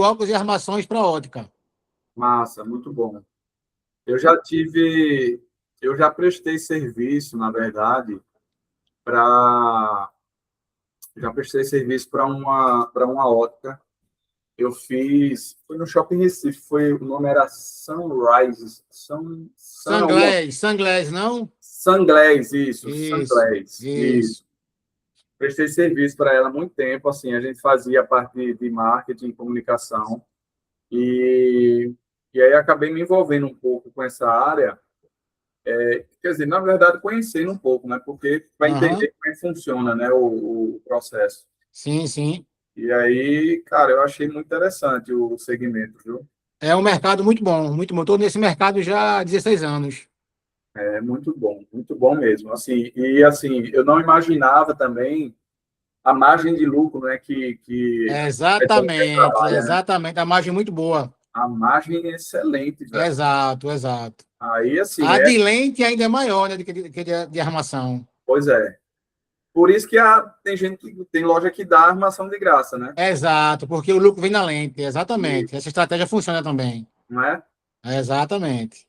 óculos e armações para ótica. Massa, muito bom. Eu já tive, eu já prestei serviço, na verdade, para já prestei serviço para uma ótica. Eu fiz, foi no Shopping Recife, o nome era Sunrise, Sunglass, não? Sunglass, isso, Isso, Sunglass, e isso. prestei serviço para ela há muito tempo, assim, a gente fazia a parte de marketing, comunicação, e, e aí acabei me envolvendo um pouco com essa área, quer dizer, na verdade, conhecendo um pouco, né, porque para Aham. entender como é que funciona, né, o processo. Sim, sim. E aí, cara, eu achei muito interessante o segmento, viu? É um mercado muito bom, muito bom. Estou nesse mercado já há 16 anos. É muito bom mesmo. Assim, e assim, eu não imaginava também a margem de lucro, né, que a pessoa que Exatamente, trabalha, né? exatamente. A margem é muito boa. A margem é excelente, velho. Exato, exato. Aí, assim, A de lente ainda é maior, né, do que de armação. pois é. Por isso que tem gente que tem loja que dá armação de graça, né? Exato, porque o lucro vem na lente. E, Exatamente. Essa estratégia funciona também. não é? Exatamente.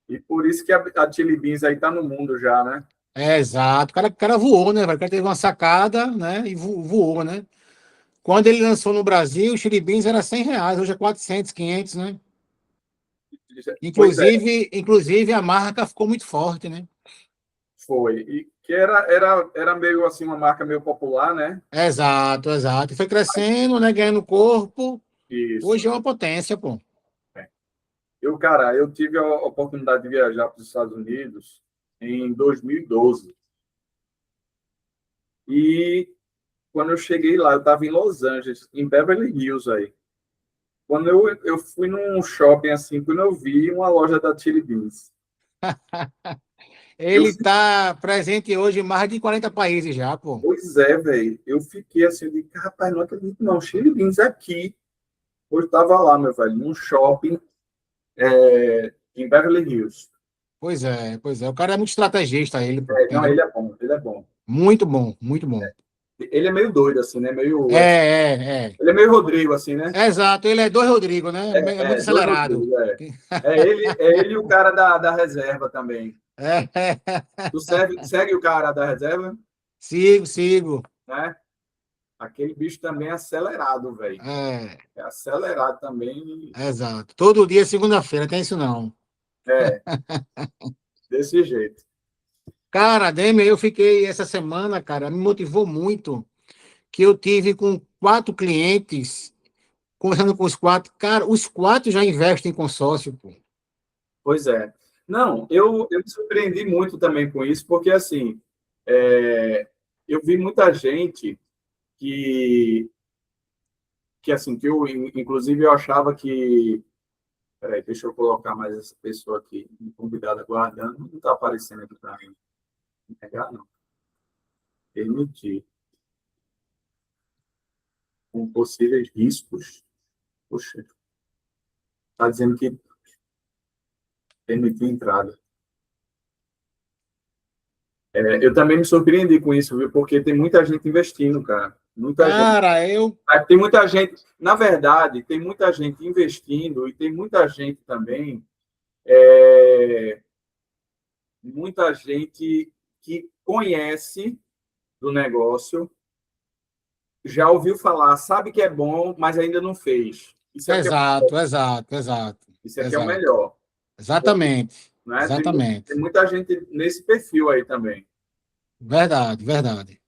E por isso que a Chili Beans aí tá no mundo já, né? Exato. O cara voou, né, velho? O cara teve uma sacada, né, e voou, né? Quando ele lançou no Brasil, o Chili Beans era R$ 100, hoje é 400, 500, né? Pois é, Inclusive a marca ficou muito forte, né? foi. E que era meio assim, uma marca meio popular, né? Exato, exato. E foi crescendo, né? Ganhando corpo. Isso. Hoje é uma potência, pô. Cara, eu tive a oportunidade de viajar para os Estados Unidos em 2012. E quando eu cheguei lá, eu estava em Los Angeles, em Beverly Hills aí. Quando eu fui num shopping assim, quando eu vi uma loja da Chili Beans. Eu, Ele está presente hoje em mais de 40 países já, pô. pois é, velho. Eu fiquei assim, eu digo, rapaz, não acredito não, Chili Beans aqui. Hoje estava lá, meu velho, num shopping em Beverly Hills. Pois é, pois é. O cara é muito estrategista, ele, pô, Não, entendeu? ele é bom, ele é bom. Muito bom, muito bom. Ele é meio doido, assim, né? É. Ele é meio Rodrigo, assim, né? Exato, ele é dois Rodrigo, né? É muito Dois acelerado. Rodrigo, é. É ele e o cara da reserva também. É. Tu segue o cara da reserva, Sigo, sigo. né? Aquele bicho também é acelerado, velho. É, É acelerado também. exato. Todo dia é segunda-feira, tem isso não. É, desse jeito. Cara, Demi, eu fiquei essa semana, cara, me motivou muito que eu tive com 4 clientes, conversando com os 4. Cara, os 4 já investem em consórcio, pô. Pois é. Não, eu me surpreendi muito também com isso, porque, assim, eu vi muita gente que, assim, inclusive, eu achava que. Peraí, deixa eu colocar mais essa pessoa aqui, convidada aguardando. Não está aparecendo aqui para mim. Negar, não. Permitir. Com possíveis riscos. Poxa, está dizendo que permitir entrada. Eu também me surpreendi com isso, viu? Porque tem muita gente investindo, cara. Muita gente. Cara, eu. Tem muita gente, na verdade, tem muita gente investindo e tem muita gente também, muita gente que conhece do negócio, já ouviu falar, sabe que é bom, mas ainda não fez. Isso aqui Exato, exato, exato, isso aqui é o exato. melhor, Exatamente, né? Tem exatamente. muita gente nesse perfil aí também. Verdade, verdade.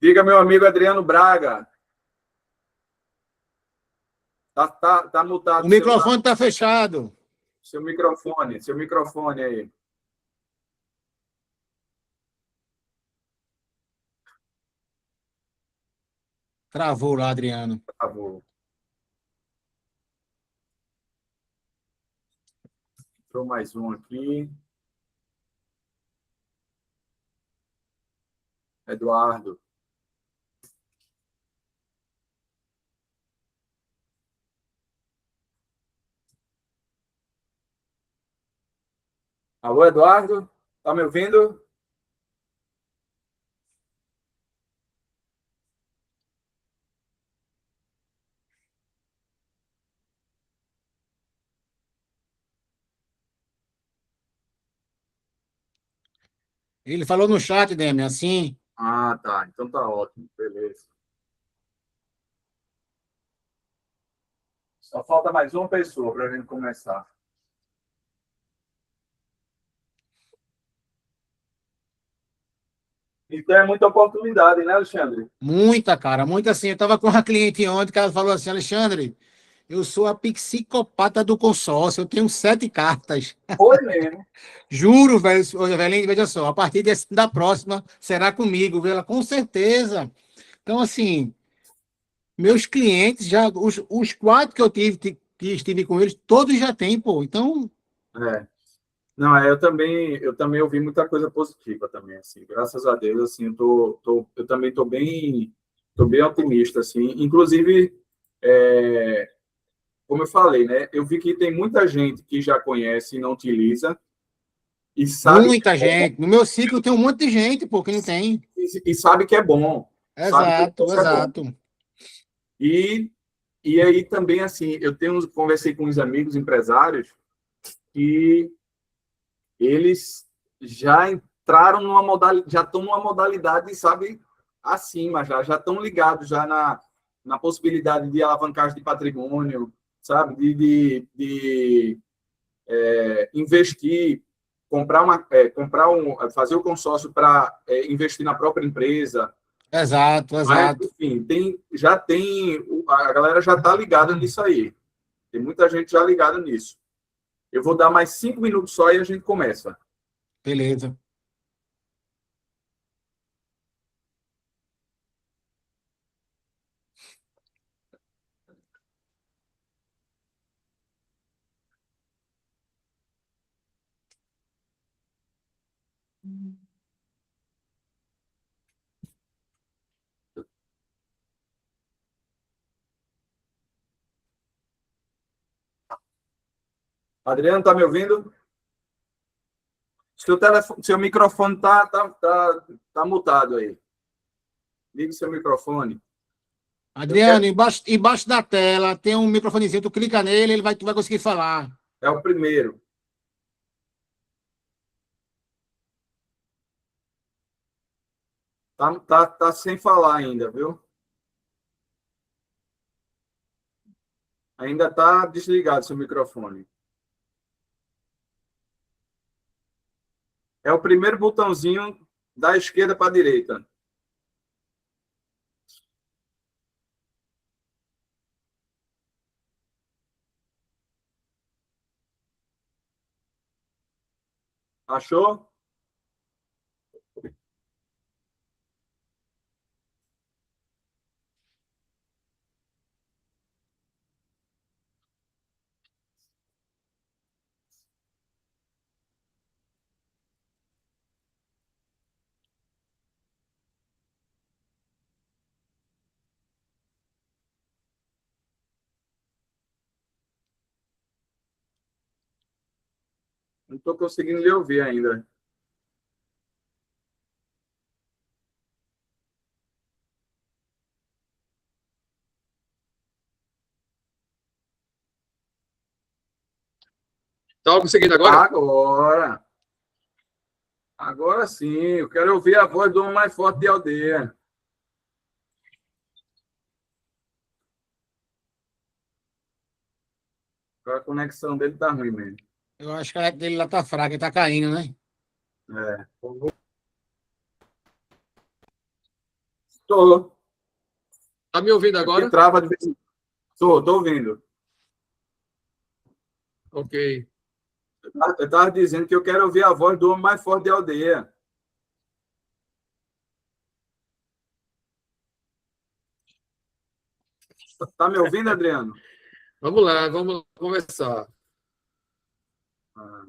Diga, meu amigo Adriano Braga, tá O mutado microfone está fechado. seu microfone aí. Travou lá, Adriano. Por favor. Entrou mais um aqui. Eduardo. Alô, Eduardo? Tá me ouvindo? Ele falou no chat, Demi, assim. Ah, tá. Então tá ótimo. Beleza. Só falta mais uma pessoa para a gente começar. Então é muita oportunidade, né, Alexandre? Muita, cara, muita assim. Eu estava com uma cliente ontem que ela falou assim, Alexandre, eu sou a psicopata do consórcio, eu tenho 7 cartas. Foi mesmo. Juro, velho, velhinho, veja só, a partir da próxima será comigo, viu? Ela, com certeza. Então, assim, meus clientes, já os 4 que eu que estive com eles, todos já têm, pô. Então, É. Não, eu também ouvi muita coisa positiva também, assim, graças a Deus, assim, eu também tô bem otimista, assim, inclusive, como eu falei, né, eu vi que tem muita gente que já conhece e não utiliza, e sabe que é muita bom, gente. No meu ciclo tem um monte de gente, pô, que não tem. e sabe que é bom, sabe que o Exato, negócio é bom. exato. E, e aí também, assim, conversei com uns amigos empresários que eles já entraram numa modalidade, já estão numa modalidade, sabe, acima, já estão ligados já na possibilidade de alavancagem de patrimônio, sabe, investir, fazer o consórcio para investir na própria empresa. Exato, Mas, exato. enfim, a galera já está ligada nisso aí. Tem muita gente já ligada nisso. Eu vou dar mais 5 minutos só e a gente começa. Beleza. Adriano, tá me ouvindo? Seu microfone tá mutado aí. Ligue seu microfone. Eu quero. Adriano, embaixo da tela tem um microfonezinho, tu clica nele, tu vai conseguir falar. É o primeiro. Tá sem falar ainda, viu? Ainda tá desligado seu microfone. É o primeiro botãozinho da esquerda para a direita. Achou? Não estou conseguindo lhe ouvir ainda. Tá conseguindo agora? Agora. Agora sim. Eu quero ouvir a voz do homem mais forte de aldeia. A conexão dele tá ruim mesmo. Eu acho que a net dele lá tá fraca, ele tá caindo, né? É. Estou. Tá me ouvindo Aqui agora? trava de vez em quando. Estou ouvindo. Ok. Eu estava dizendo que eu quero ouvir a voz do homem mais forte de aldeia. Tá me ouvindo, Adriano? Vamos lá, vamos conversar. Ah.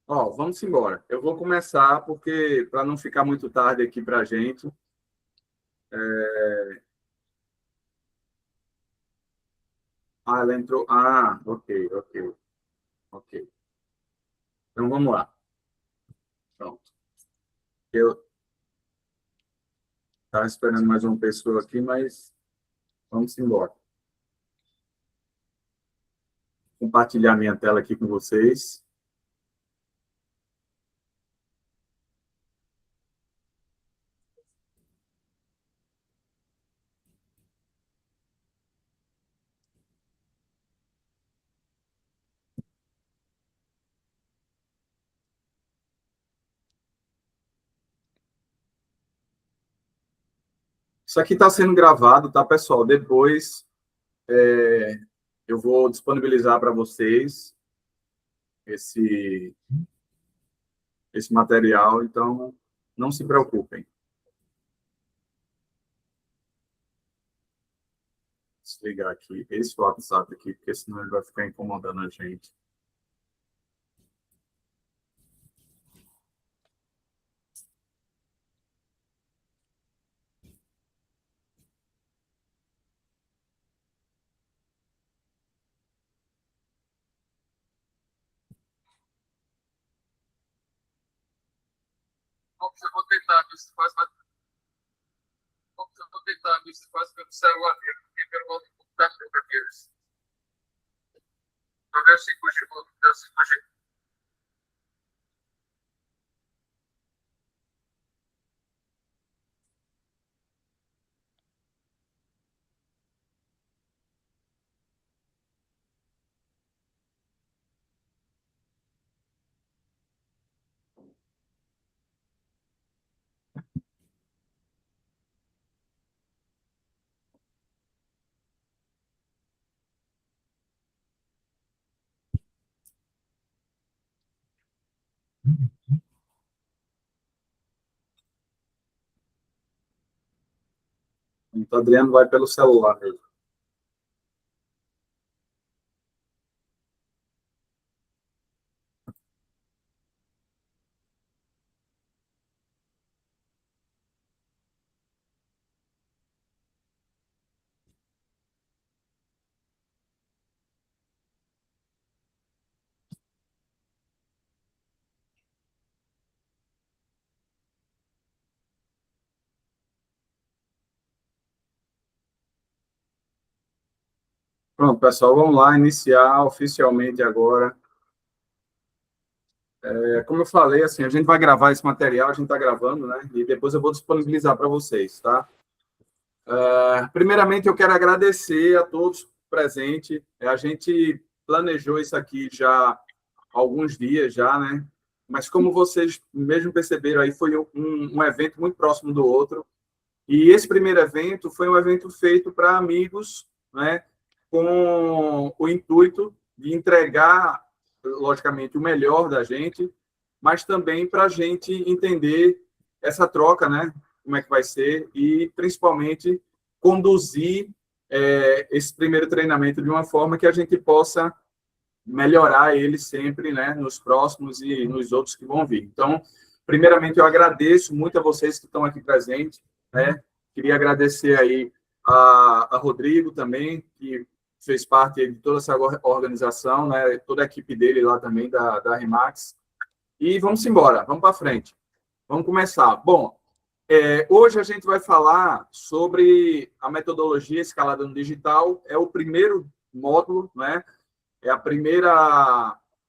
Ó, vamos embora. Eu vou começar, porque para não ficar muito tarde aqui para a gente. Ah, ela entrou. Ah, ok, ok, ok. Então vamos lá. Pronto. Eu estava esperando mais uma pessoa aqui, mas vamos embora. compartilhar minha tela aqui com vocês. Isso aqui está sendo gravado, tá, pessoal? Depois eu vou disponibilizar para vocês esse material, então não se preocupem. Desligar aqui esse WhatsApp aqui, porque senão ele vai ficar incomodando a gente. Eu vou tentar ver se faz pelo celular dele, porque pelo notebook da conta deles. Para ver se puxa. Então, o Adriano vai pelo celular mesmo. Pronto, pessoal, vamos lá, iniciar oficialmente agora. Como eu falei, assim, a gente vai gravar esse material, a gente está gravando, né? E depois eu vou disponibilizar para vocês, tá? Primeiramente, eu quero agradecer a todos presentes. A gente planejou isso aqui já há alguns dias, já, né? Mas como vocês mesmo perceberam aí, foi um evento muito próximo do outro. E esse primeiro evento foi um evento feito para amigos, né? Com o intuito de entregar, logicamente, o melhor da gente, mas também para a gente entender essa troca, né? Como é que vai ser e, principalmente, conduzir esse primeiro treinamento de uma forma que a gente possa melhorar ele sempre, né? Nos próximos e nos outros que vão vir. Então, primeiramente, eu agradeço muito a vocês que estão aqui presentes, né? Queria agradecer aí a Rodrigo também, que fez parte de toda essa organização, né? Toda a equipe dele lá também, da Remax. E vamos embora, vamos para frente. Vamos começar. Bom, hoje a gente vai falar sobre a metodologia escalada no digital. É o primeiro módulo, né? É o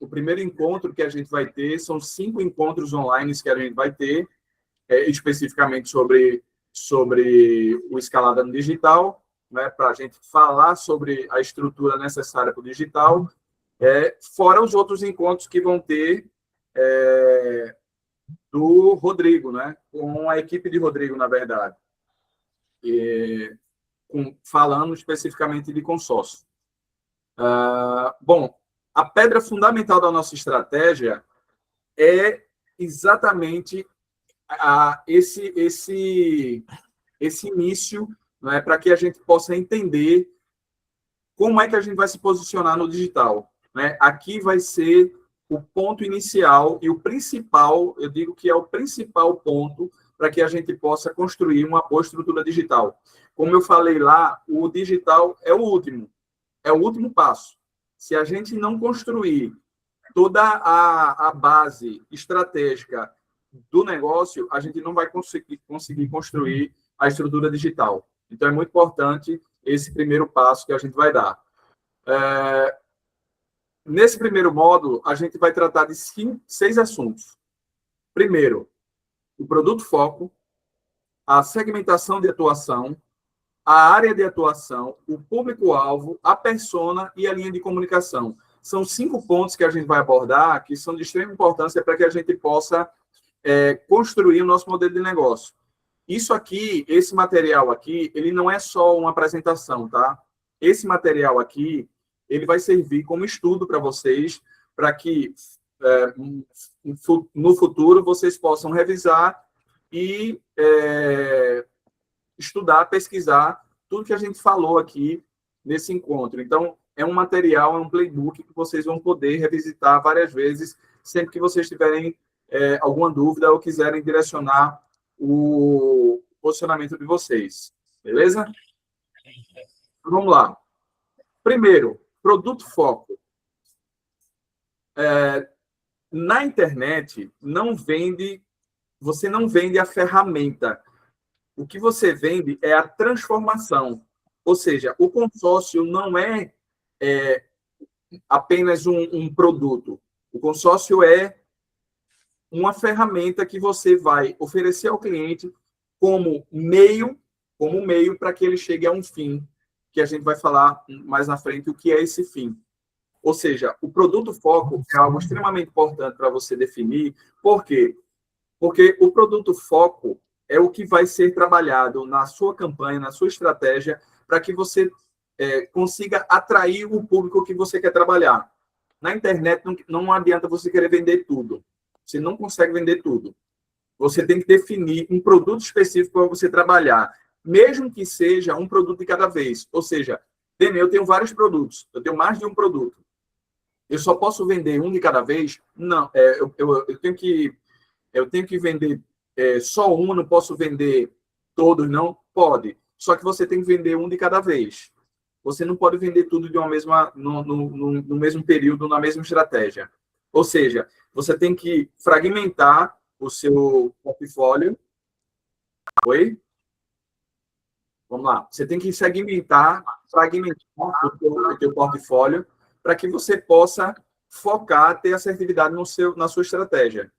primeiro encontro que a gente vai ter. São 5 encontros online que a gente vai ter, especificamente sobre o escalada no digital, né, para a gente falar sobre a estrutura necessária para o digital, fora os outros encontros que vão ter do Rodrigo, né, com a equipe de Rodrigo, na verdade, falando especificamente de consórcio. Bom, a pedra fundamental da nossa estratégia é exatamente esse início, né, para que a gente possa entender como é que a gente vai se posicionar no digital, né? Aqui vai ser o ponto inicial e o principal, eu digo que é o principal ponto para que a gente possa construir uma boa estrutura digital. Como eu falei lá, o digital é o último passo. Se a gente não construir toda a base estratégica do negócio, a gente não vai conseguir construir a estrutura digital. Então, é muito importante esse primeiro passo que a gente vai dar. nesse primeiro módulo, a gente vai tratar de 6 assuntos. Primeiro, o produto foco, a segmentação de atuação, a área de atuação, o público-alvo, a persona e a linha de comunicação. São 5 pontos que a gente vai abordar, que são de extrema importância para que a gente possa construir o nosso modelo de negócio. Isso aqui, esse material aqui, ele não é só uma apresentação, tá? Esse material aqui, ele vai servir como estudo para vocês, para que no futuro vocês possam revisar e estudar, pesquisar tudo que a gente falou aqui nesse encontro. Então, é um material, é um playbook que vocês vão poder revisitar várias vezes, sempre que vocês tiverem alguma dúvida ou quiserem direcionar o posicionamento de vocês. Beleza? Vamos lá. Primeiro, produto foco. Na internet, você não vende a ferramenta. O que você vende é a transformação. Ou seja, o consórcio não é apenas um produto. O consórcio é uma ferramenta que você vai oferecer ao cliente como meio para que ele chegue a um fim, que a gente vai falar mais na frente o que é esse fim. Ou seja, o produto foco é algo extremamente importante para você definir. Por quê? Porque o produto foco é o que vai ser trabalhado na sua campanha, na sua estratégia, para que você consiga atrair o público que você quer trabalhar. Na internet, não adianta você querer vender tudo. Você não consegue vender tudo. Você tem que definir um produto específico para você trabalhar, mesmo que seja um produto de cada vez. Ou seja, eu tenho vários produtos, eu tenho mais de um produto. Eu só posso vender um de cada vez? Não, eu tenho que vender só um, não posso vender todos, não? Pode. Só que você tem que vender um de cada vez. Você não pode vender tudo de no mesmo período, na mesma estratégia. Ou seja, você tem que fragmentar o seu portfólio. Oi? Vamos lá. Você tem que fragmentar o teu portfólio para que você possa focar, ter assertividade na sua estratégia.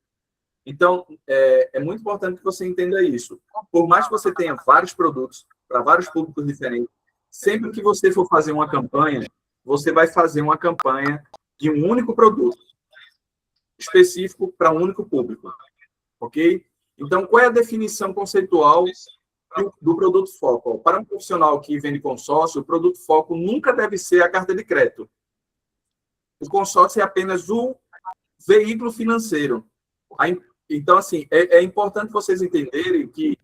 Então, é muito importante que você entenda isso. Por mais que você tenha vários produtos para vários públicos diferentes, sempre que você for fazer uma campanha, você vai fazer uma campanha de um único produto, específico para um único público. Ok? Então, qual é a definição conceitual do produto foco? Para um profissional que vende consórcio, o produto foco nunca deve ser a carta de crédito. O consórcio é apenas o veículo financeiro. Então, assim, é importante vocês entenderem que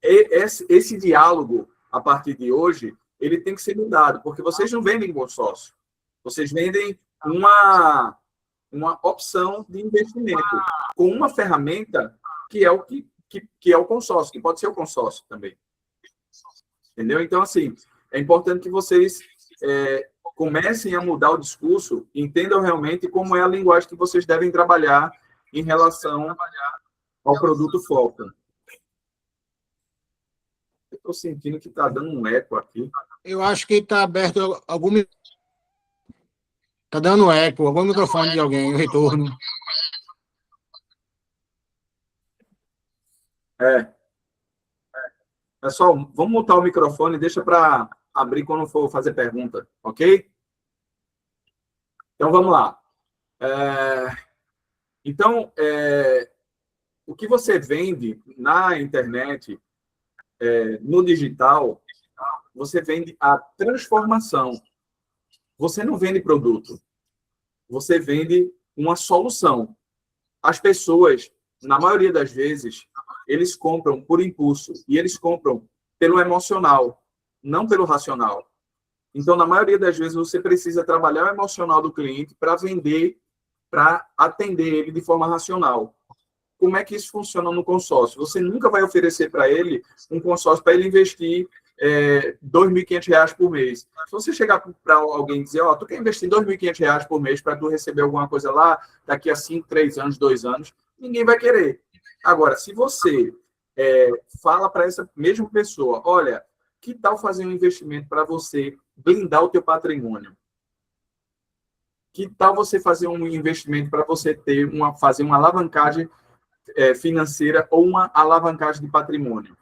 esse diálogo, a partir de hoje, ele tem que ser mudado, porque vocês não vendem consórcio. Vocês vendem uma opção de investimento com uma ferramenta que é o consórcio, que pode ser o consórcio também. Entendeu? Então, assim, é importante que vocês comecem a mudar o discurso, entendam realmente como é a linguagem que vocês devem trabalhar em relação ao produto foco. Eu estou sentindo que está dando um eco aqui. Eu acho que está aberto algum... Está dando eco, algum microfone de alguém, o retorno. Pessoal, vamos mutar o microfone, deixa para abrir quando for fazer pergunta, ok? Então, vamos lá. Então, o que você vende na internet, no digital, você vende a transformação. Você não vende produto. Você vende uma solução. As pessoas, na maioria das vezes, eles compram por impulso e eles compram pelo emocional, não pelo racional. Então, na maioria das vezes, você precisa trabalhar o emocional do cliente para vender, para atender ele de forma racional. Como é que isso funciona no consórcio? Você nunca vai oferecer para ele um consórcio para ele investir R$ 2.500 por mês. Se você chegar para alguém e dizer, tu quer investir R$ 2.500 por mês para tu receber alguma coisa lá daqui a 5, 3 anos, 2 anos, ninguém vai querer. Agora, se você fala para essa mesma pessoa, olha, que tal fazer um investimento para você blindar o teu patrimônio? que tal você fazer um investimento para você fazer uma alavancagem financeira ou uma alavancagem de patrimônio?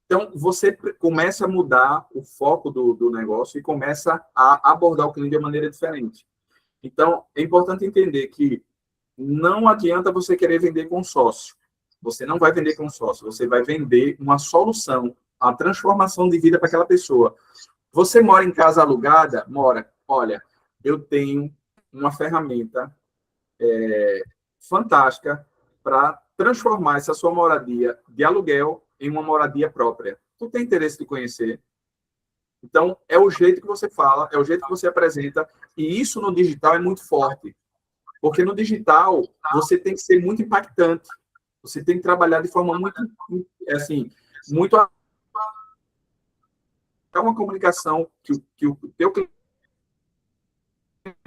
Então, você começa a mudar o foco do negócio e começa a abordar o cliente de maneira diferente. Então, é importante entender que não adianta você querer vender consórcio. Você não vai vender consórcio, você vai vender uma solução, a transformação de vida para aquela pessoa. Você mora em casa alugada? Mora. Olha, eu tenho uma ferramenta fantástica para transformar essa sua moradia de aluguel em uma moradia própria. Tu tem interesse de conhecer? Então, é o jeito que você fala, é o jeito que você apresenta, e isso no digital é muito forte. Porque no digital, você tem que ser muito impactante. Você tem que trabalhar de forma muito, assim, muito... É uma comunicação que o teu cliente...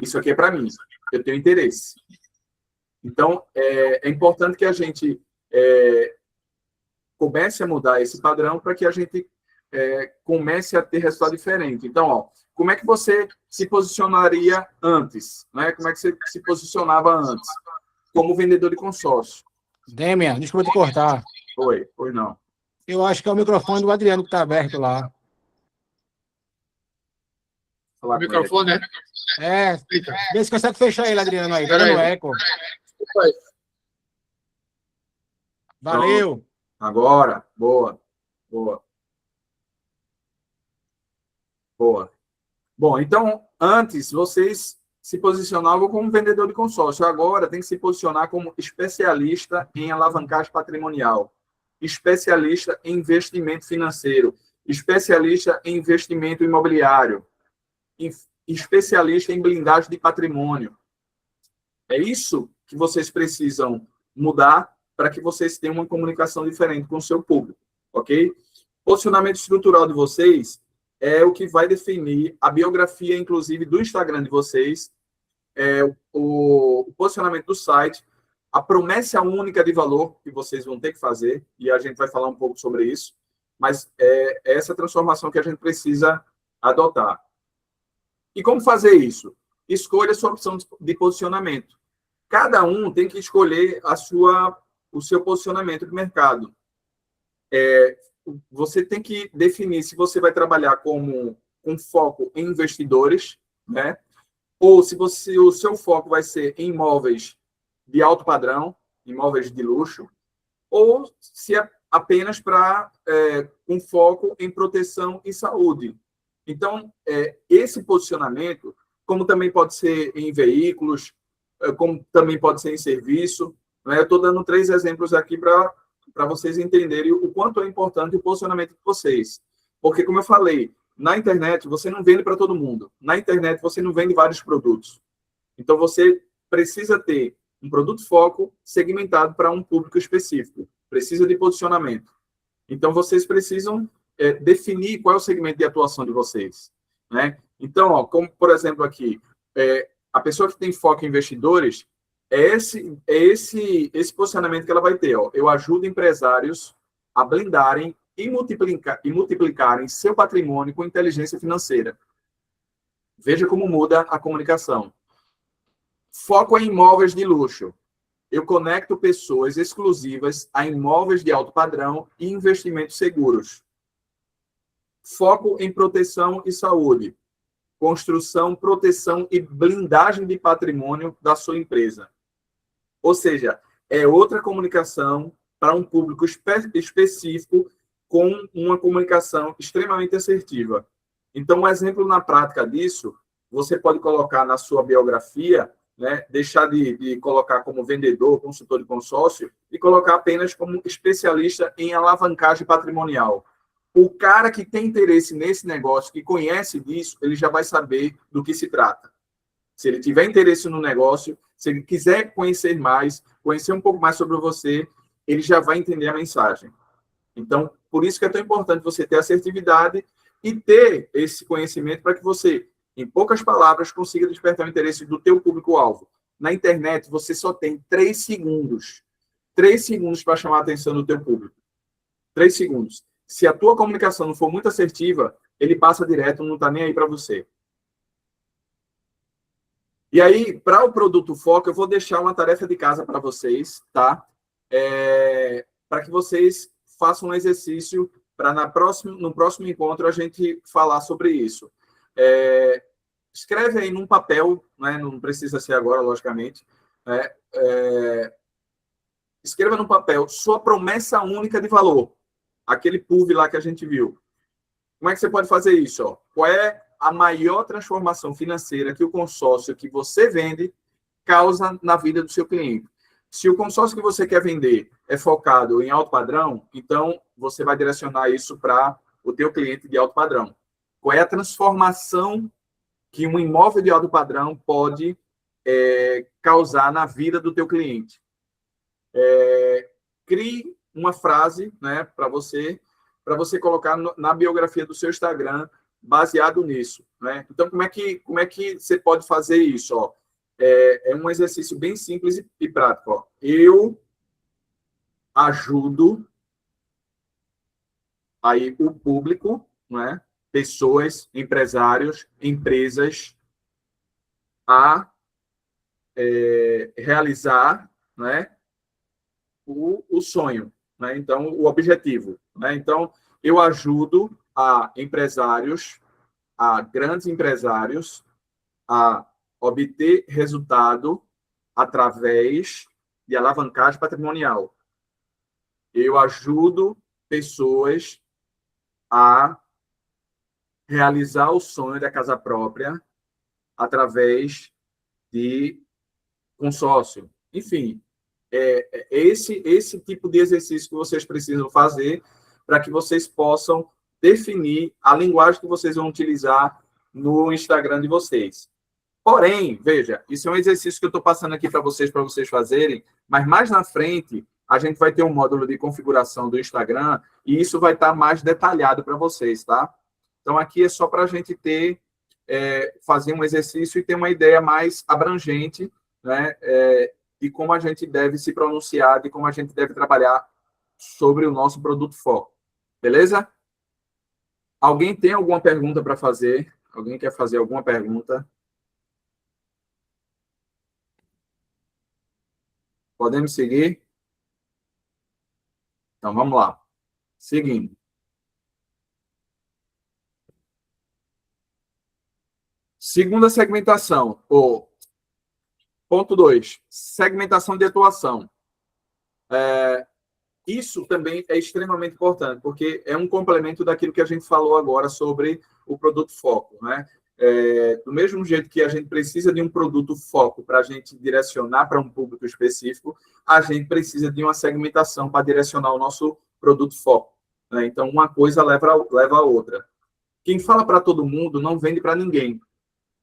Isso aqui é para mim. Eu tenho interesse. Então, é importante que a gente comece a mudar esse padrão para que a gente comece a ter resultado diferente. Então, ó, como é que você se posicionaria antes? Né? Como é que você se posicionava antes? Como vendedor de consórcio. Demian, desculpa te cortar. Oi, não. Eu acho que é o microfone do Adriano que está aberto lá. O microfone, né? Vê se consegue fechar ele, Adriano, aí. Tá dando eco. Valeu. Agora, boa. Bom, então, antes vocês se posicionavam como vendedor de consórcio. Agora tem que se posicionar como especialista em alavancagem patrimonial, especialista em investimento financeiro, especialista em investimento imobiliário, especialista em blindagem de patrimônio. É isso que vocês precisam mudar para que vocês tenham uma comunicação diferente com o seu público, ok? Posicionamento estrutural de vocês é o que vai definir a biografia, inclusive, do Instagram de vocês, o posicionamento do site, a promessa única de valor que vocês vão ter que fazer, e a gente vai falar um pouco sobre isso, mas é essa transformação que a gente precisa adotar. E como fazer isso? Escolha a sua opção de posicionamento. Cada um tem que escolher o seu posicionamento de mercado. Você tem que definir se você vai trabalhar com foco em investidores, né? Ou se o seu foco vai ser em imóveis de alto padrão, imóveis de luxo, ou se é apenas para um foco em proteção e saúde. Então, esse posicionamento, como também pode ser em veículos, como também pode ser em serviço, né? Eu estou dando 3 exemplos aqui para vocês entenderem o quanto é importante o posicionamento de vocês. Porque, como eu falei, na internet você não vende para todo mundo. Na internet você não vende vários produtos. Então, você precisa ter um produto foco segmentado para um público específico. Precisa de posicionamento. Então, vocês precisam definir qual é o segmento de atuação de vocês, né? Então, ó, como, por exemplo, aqui, a pessoa que tem foco em investidores, esse posicionamento que ela vai ter. Ó. Eu ajudo empresários a blindarem e multiplicarem seu patrimônio com inteligência financeira. Veja como muda a comunicação. Foco em imóveis de luxo. Eu conecto pessoas exclusivas a imóveis de alto padrão e investimentos seguros. Foco em proteção e saúde. Construção, proteção e blindagem de patrimônio da sua empresa. Ou seja, é outra comunicação para um público específico com uma comunicação extremamente assertiva. Então, um exemplo na prática disso, você pode colocar na sua biografia, né, deixar de colocar como vendedor, consultor de consórcio, e colocar apenas como especialista em alavancagem patrimonial. O cara que tem interesse nesse negócio, que conhece disso, ele já vai saber do que se trata. Se ele tiver interesse no negócio, se ele quiser conhecer mais, conhecer um pouco mais sobre você, ele já vai entender a mensagem. Então, por isso que é tão importante você ter assertividade e ter esse conhecimento para que você, em poucas palavras, consiga despertar o interesse do teu público-alvo. Na internet, você só tem 3 segundos. 3 segundos para chamar a atenção do teu público. 3 segundos. Se a tua comunicação não for muito assertiva, ele passa direto, não está nem aí para você. E aí, para o produto foco, eu vou deixar uma tarefa de casa para vocês, tá? Para que vocês façam um exercício para no próximo encontro a gente falar sobre isso. Escreve aí num papel, né? Não precisa ser agora, logicamente. Né? Escreva no papel sua promessa única de valor. Aquele PUV lá que a gente viu. Como é que você pode fazer isso? Ó? Qual é a maior transformação financeira que o consórcio que você vende causa na vida do seu cliente? Se o consórcio que você quer vender é focado em alto padrão, então você vai direcionar isso para o teu cliente de alto padrão. Qual é a transformação que um imóvel de alto padrão pode causar na vida do teu cliente? Crie uma frase, né, para você colocar na biografia do seu Instagram baseado nisso, né? Então, como é que você pode fazer isso? Ó? É um exercício bem simples e prático. Ó. Eu ajudo aí o público, né? Pessoas, empresários, empresas a realizar, né? O sonho, né? Então, o objetivo. Né? Então, eu ajudo a empresários, a grandes empresários, a obter resultado através de alavancagem patrimonial. Eu ajudo pessoas a realizar o sonho da casa própria através de consórcio. Enfim, esse tipo de exercício que vocês precisam fazer para que vocês possam definir a linguagem que vocês vão utilizar no Instagram de vocês. Porém, veja, isso é um exercício que eu estou passando aqui para vocês fazerem, mas mais na frente a gente vai ter um módulo de configuração do Instagram e isso vai estar mais detalhado para vocês, tá? Então, aqui é só para a gente ter, fazer um exercício e ter uma ideia mais abrangente, né, de como a gente deve se pronunciar, de como a gente deve trabalhar sobre o nosso produto foco. Beleza? Alguém tem alguma pergunta para fazer? Alguém quer fazer alguma pergunta? Podemos seguir? Então, vamos lá. Seguindo. Segunda segmentação, ou ponto 2, segmentação de atuação. Isso também é extremamente importante, porque é um complemento daquilo que a gente falou agora sobre o produto foco, né? Do mesmo jeito que a gente precisa de um produto foco para a gente direcionar para um público específico, a gente precisa de uma segmentação para direcionar o nosso produto foco. Né? Então, uma coisa leva a outra. Quem fala para todo mundo não vende para ninguém.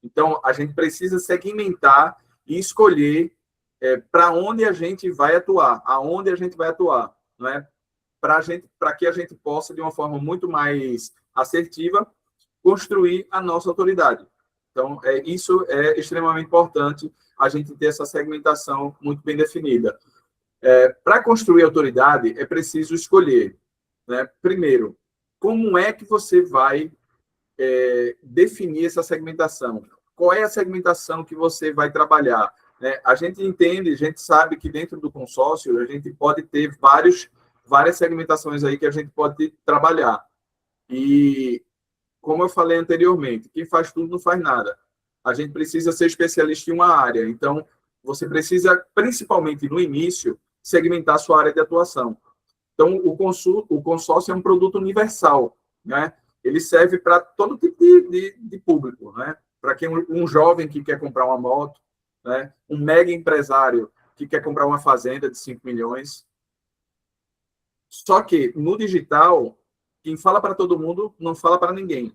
Então, a gente precisa segmentar e escolher para onde a gente vai atuar, aonde a gente vai atuar, né? Para que a gente possa, de uma forma muito mais assertiva, construir a nossa autoridade. Então, isso é extremamente importante, a gente ter essa segmentação muito bem definida. Para construir autoridade, é preciso escolher, né? Primeiro, como é que você vai definir essa segmentação? Qual é a segmentação que você vai trabalhar? Né? A gente entende, a gente sabe que dentro do consórcio a gente pode ter várias segmentações aí que a gente pode trabalhar. E, como eu falei anteriormente, quem faz tudo não faz nada. A gente precisa ser especialista em uma área. Então, você precisa, principalmente no início, segmentar a sua área de atuação. Então, o consórcio é um produto universal, né? Ele serve para todo tipo de público, né? Para quem um jovem que quer comprar uma moto, né? Um mega empresário que quer comprar uma fazenda de 5 milhões. Só que, no digital, quem fala para todo mundo não fala para ninguém.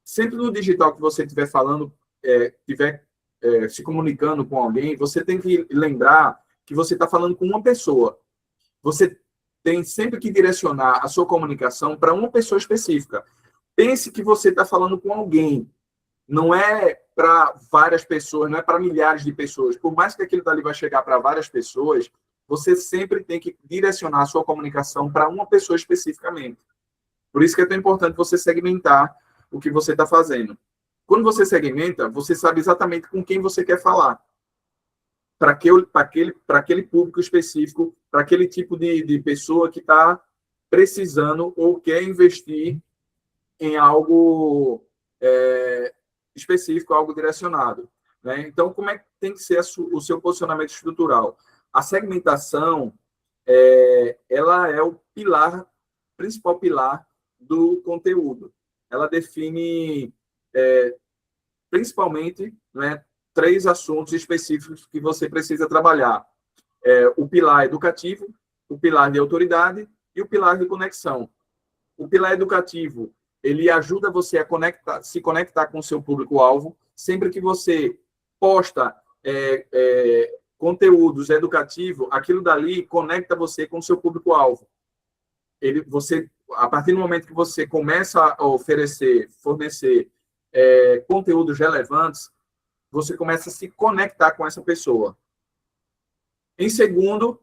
Sempre no digital que você estiver falando, se comunicando com alguém, você tem que lembrar que você está falando com uma pessoa. Você tem sempre que direcionar a sua comunicação para uma pessoa específica. Pense que você está falando com alguém. Não é para várias pessoas, não é para milhares de pessoas. Por mais que aquilo dali vai chegar para várias pessoas, você sempre tem que direcionar a sua comunicação para uma pessoa especificamente. Por isso que é tão importante você segmentar o que você está fazendo. Quando você segmenta, você sabe exatamente com quem você quer falar. Para aquele público específico, para aquele tipo de pessoa que está precisando ou quer investir em algo específico, algo direcionado. Né? Então, como é que tem que ser o seu posicionamento estrutural? A segmentação, ela é o principal pilar do conteúdo. Ela define, principalmente, né, 3 assuntos específicos que você precisa trabalhar. O pilar educativo, o pilar de autoridade e o pilar de conexão. O pilar educativo, ele ajuda você a se conectar com o seu público-alvo. Sempre que você posta conteúdos educativos, aquilo dali conecta você com o seu público-alvo. A partir do momento que você começa a fornecer conteúdos relevantes, você começa a se conectar com essa pessoa. Em segundo,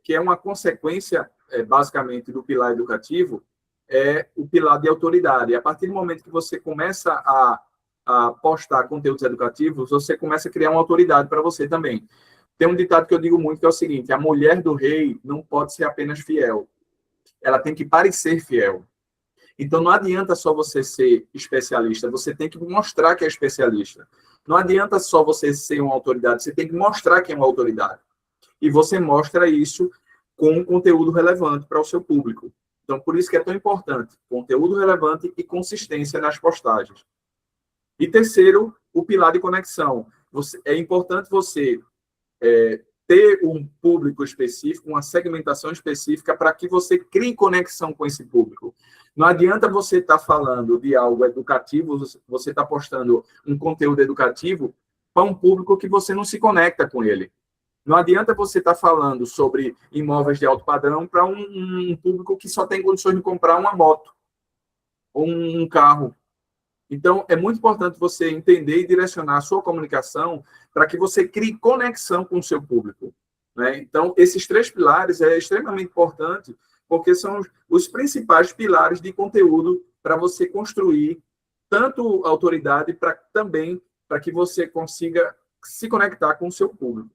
que é uma consequência, basicamente, do pilar educativo, é o pilar de autoridade. A partir do momento que você começa a postar conteúdos educativos, você começa a criar uma autoridade para você também. Tem um ditado que eu digo muito, que é o seguinte: a mulher do rei não pode ser apenas fiel, ela tem que parecer fiel. Então, não adianta só você ser especialista, você tem que mostrar que é especialista. Não adianta só você ser uma autoridade, você tem que mostrar que é uma autoridade. E você mostra isso com um conteúdo relevante para o seu público. Então, por isso que é tão importante conteúdo relevante e consistência nas postagens. E terceiro, o pilar de conexão. É importante você ter um público específico, uma segmentação específica para que você crie conexão com esse público. Não adianta você estar falando de algo educativo, você está postando um conteúdo educativo para um público que você não se conecta com ele. Não adianta você estar falando sobre imóveis de alto padrão para um público que só tem condições de comprar uma moto ou um carro. Então, é muito importante você entender e direcionar a sua comunicação para que você crie conexão com o seu público. Né? Então, esses 3 pilares é extremamente importante, porque são os principais pilares de conteúdo para você construir tanto autoridade, também para que você consiga se conectar com o seu público.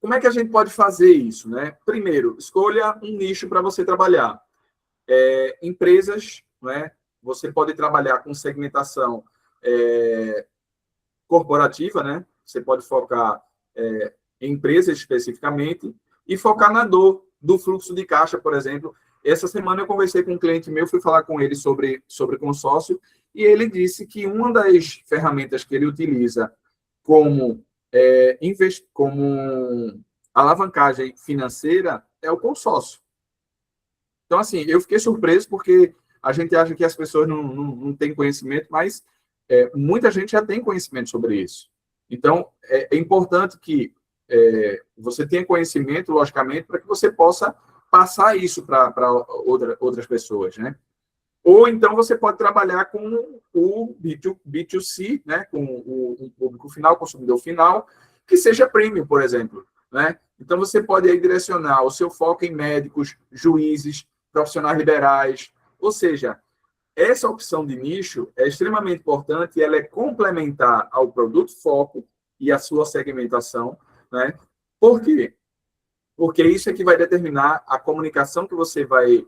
Como é que a gente pode fazer isso? Né? Primeiro, escolha um nicho para você trabalhar. Empresas, né? Você pode trabalhar com segmentação corporativa, né? Você pode focar em empresas especificamente e focar na dor do fluxo de caixa, por exemplo. Essa semana eu conversei com um cliente meu, fui falar com ele sobre consórcio, e ele disse que uma das ferramentas que ele utiliza como alavancagem financeira é o consórcio. Então, assim, eu fiquei surpreso porque a gente acha que as pessoas não têm conhecimento, mas muita gente já tem conhecimento sobre isso. Então, é importante que você tenha conhecimento, logicamente, para que você possa passar isso para outras pessoas, né? Ou então você pode trabalhar com o B2C, né? Com o público final, consumidor final, que seja premium, por exemplo, né? Então, você pode aí direcionar o seu foco em médicos, juízes, profissionais liberais. Ou seja, essa opção de nicho é extremamente importante e ela é complementar ao produto foco e à sua segmentação, né? Por quê? Porque isso é que vai determinar a comunicação que você vai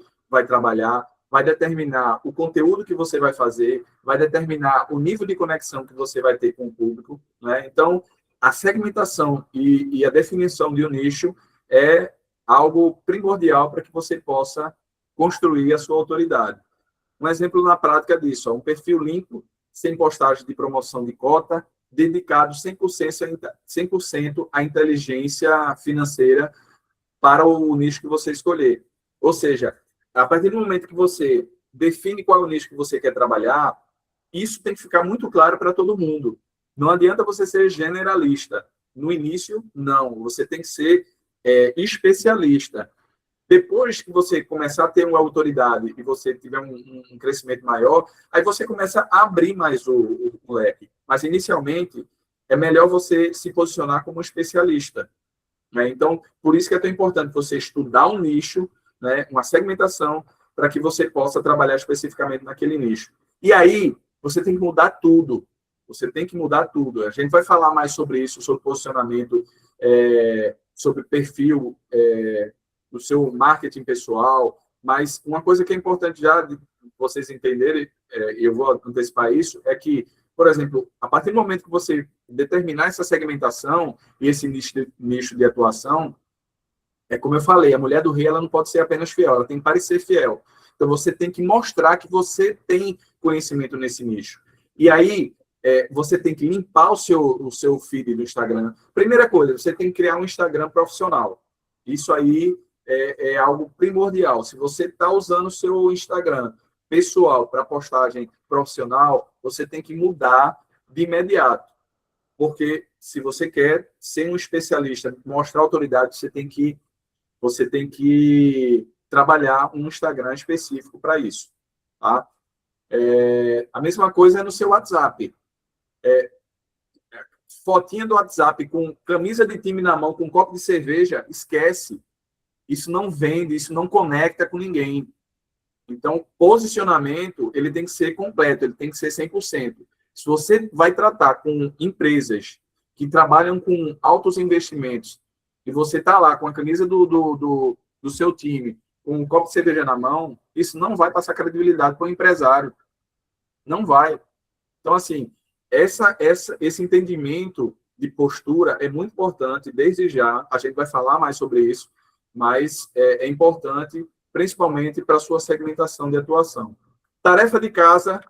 trabalhar, vai determinar o conteúdo que você vai fazer, vai determinar o nível de conexão que você vai ter com o público, né? Então, a segmentação e a definição de um nicho é algo primordial para que você possa construir a sua autoridade. Um exemplo na prática disso, um perfil limpo, sem postagem de promoção de cota, dedicado 100% à inteligência financeira para o nicho que você escolher. Ou seja, a partir do momento que você define qual é o nicho que você quer trabalhar, isso tem que ficar muito claro para todo mundo. Não adianta você ser generalista. No início, não. Você tem que ser especialista. Depois que você começar a ter uma autoridade e você tiver um crescimento maior, aí você começa a abrir mais o leque. Mas, inicialmente, é melhor você se posicionar como especialista. Né? Então, por isso que é tão importante você estudar um nicho, né, uma segmentação, para que você possa trabalhar especificamente naquele nicho. E aí, você tem que mudar tudo. Você tem que mudar tudo. A gente vai falar mais sobre isso, sobre posicionamento, sobre perfil do seu marketing pessoal, mas uma coisa que é importante já de vocês entenderem, e eu vou antecipar isso, é que, por exemplo, a partir do momento que você determinar essa segmentação e esse nicho de atuação, como eu falei, a mulher do rei ela não pode ser apenas fiel, ela tem que parecer fiel. Então, você tem que mostrar que você tem conhecimento nesse nicho. E aí, você tem que limpar o seu feed do Instagram. Primeira coisa, você tem que criar um Instagram profissional. Isso aí é algo primordial. Se você está usando o seu Instagram pessoal para postagem profissional, você tem que mudar de imediato. Porque se você quer ser um especialista, mostrar autoridade, você tem que trabalhar um Instagram específico para isso. Tá? A mesma coisa é no seu WhatsApp. Fotinha do WhatsApp com camisa de time na mão, com um copo de cerveja, esquece. Isso não vende, isso não conecta com ninguém. Então, posicionamento, ele tem que ser completo, ele tem que ser 100%. Se você vai tratar com empresas que trabalham com altos investimentos, e você está lá com a camisa do seu time, com um copo de cerveja na mão, isso não vai passar credibilidade para o empresário. Não vai. Então, assim, esse entendimento de postura é muito importante, desde já. A gente vai falar mais sobre isso, mas é importante, principalmente para a sua segmentação de atuação. Tarefa de casa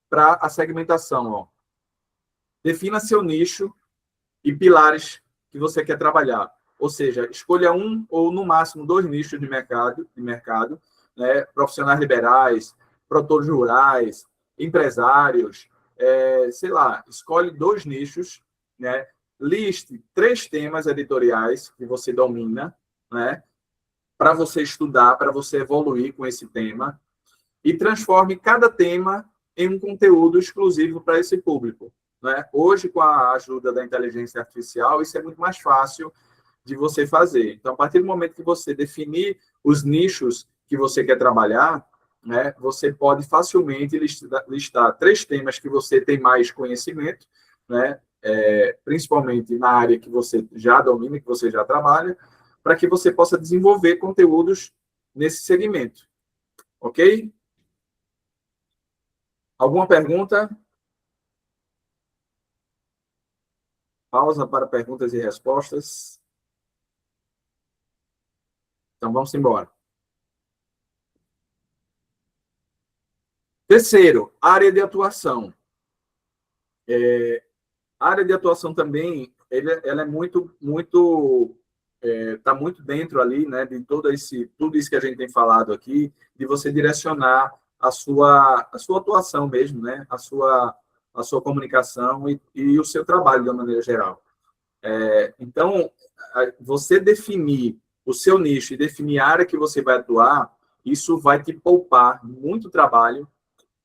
para a segmentação. Ó. Defina seu nicho e pilares que você quer trabalhar. Ou seja, escolha um ou, no máximo, 2 nichos de mercado, né? Profissionais liberais, produtores rurais, empresários, sei lá, escolhe 2 nichos, né? Liste 3 temas editoriais que você domina, né? Para você estudar, para você evoluir com esse tema, e transforme cada tema em um conteúdo exclusivo para esse público. Né? Hoje, com a ajuda da inteligência artificial, isso é muito mais fácil de você fazer. Então, a partir do momento que você definir os nichos que você quer trabalhar, né, você pode facilmente listar 3 temas que você tem mais conhecimento, né, principalmente na área que você já domina, que você já trabalha, para que você possa desenvolver conteúdos nesse segmento. Ok? Alguma pergunta? Pausa para perguntas e respostas. Então, vamos embora. Terceiro, área de atuação. A área de atuação também, ela é muito está muito dentro ali, né, de tudo isso que a gente tem falado aqui, de você direcionar a sua atuação mesmo, né, a sua comunicação e o seu trabalho de uma maneira geral. Então, você definir o seu nicho e definir a área que você vai atuar, isso vai te poupar muito trabalho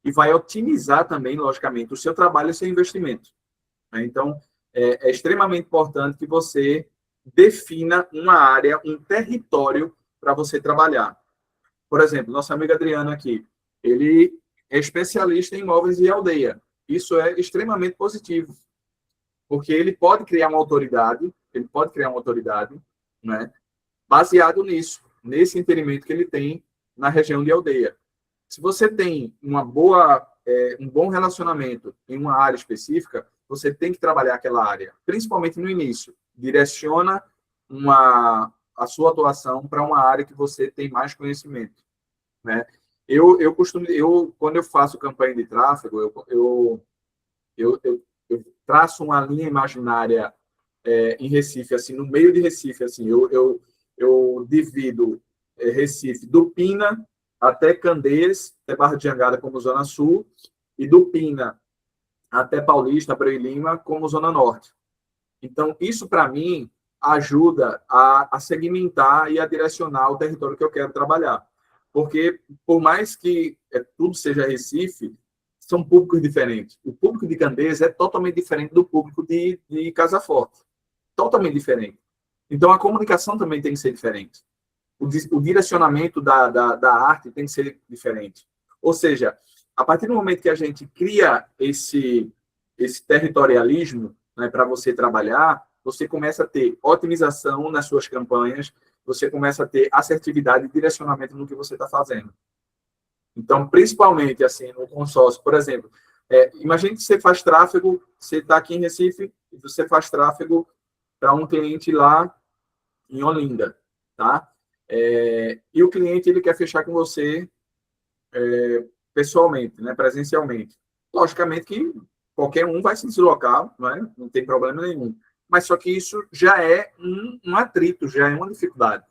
e vai otimizar também, logicamente, o seu trabalho e o seu investimento. Então, é extremamente importante que você defina uma área, um território para você trabalhar. Por exemplo, nosso amigo Adriano aqui, ele é especialista em imóveis e aldeia. Isso é extremamente positivo, porque ele pode criar uma autoridade, né, baseado nisso, nesse entendimento que ele tem na região de aldeia. Se você tem um bom relacionamento em uma área específica, você tem que trabalhar aquela área, principalmente no início. Direciona a sua atuação para uma área que você tem mais conhecimento, né? Quando eu faço campanha de tráfego, eu traço uma linha imaginária em Recife, assim, no meio de Recife, assim, eu divido Recife do Pina até Candeias, até Barra de Jangada como Zona Sul, e do Pina até Paulista, Abreu e Lima como Zona Norte. Então, isso, para mim, ajuda a segmentar e a direcionar o território que eu quero trabalhar. Porque, por mais que tudo seja Recife, são públicos diferentes. O público de Candeias é totalmente diferente do público de Casa Forte. Totalmente diferente. Então, a comunicação também tem que ser diferente. o direcionamento da arte tem que ser diferente. Ou seja, a partir do momento que a gente cria esse territorialismo, né, para você trabalhar, você começa a ter otimização nas suas campanhas, você começa a ter assertividade e direcionamento no que você está fazendo. Então, principalmente, assim, no consórcio, por exemplo, imagine que você faz tráfego, você está aqui em Recife, e você faz tráfego para um cliente lá em Olinda, tá? E o cliente, ele quer fechar com você pessoalmente, né, presencialmente. Logicamente que qualquer um vai se deslocar, né, não tem problema nenhum. Mas só que isso já é um atrito, já é uma dificuldade,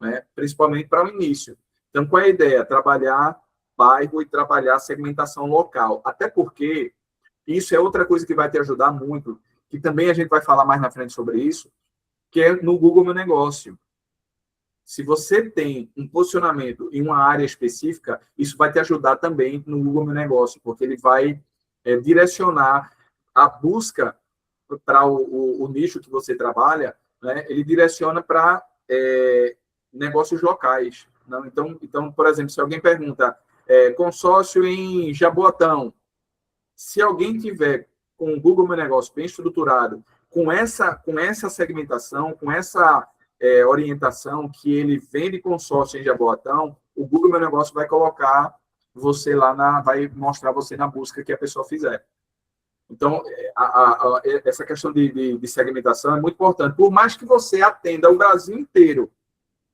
né, principalmente para o início. Então, qual é a ideia? Trabalhar bairro e trabalhar segmentação local. Até porque isso é outra coisa que vai te ajudar muito, que também a gente vai falar mais na frente sobre isso, que é no Google Meu Negócio. Se você tem um posicionamento em uma área específica, isso vai te ajudar também no Google Meu Negócio, porque ele vai direcionar a busca para o nicho que você trabalha, né? Ele direciona para negócios locais. Não? Então, por exemplo, se alguém pergunta consórcio em Jaboatão, se alguém tiver com o Google Meu Negócio bem estruturado, com essa segmentação, com essa orientação que ele vende consórcio em Jaboatão, o Google Meu Negócio vai colocar você lá, vai mostrar você na busca que a pessoa fizer. Então, essa questão de segmentação é muito importante. Por mais que você atenda o Brasil inteiro,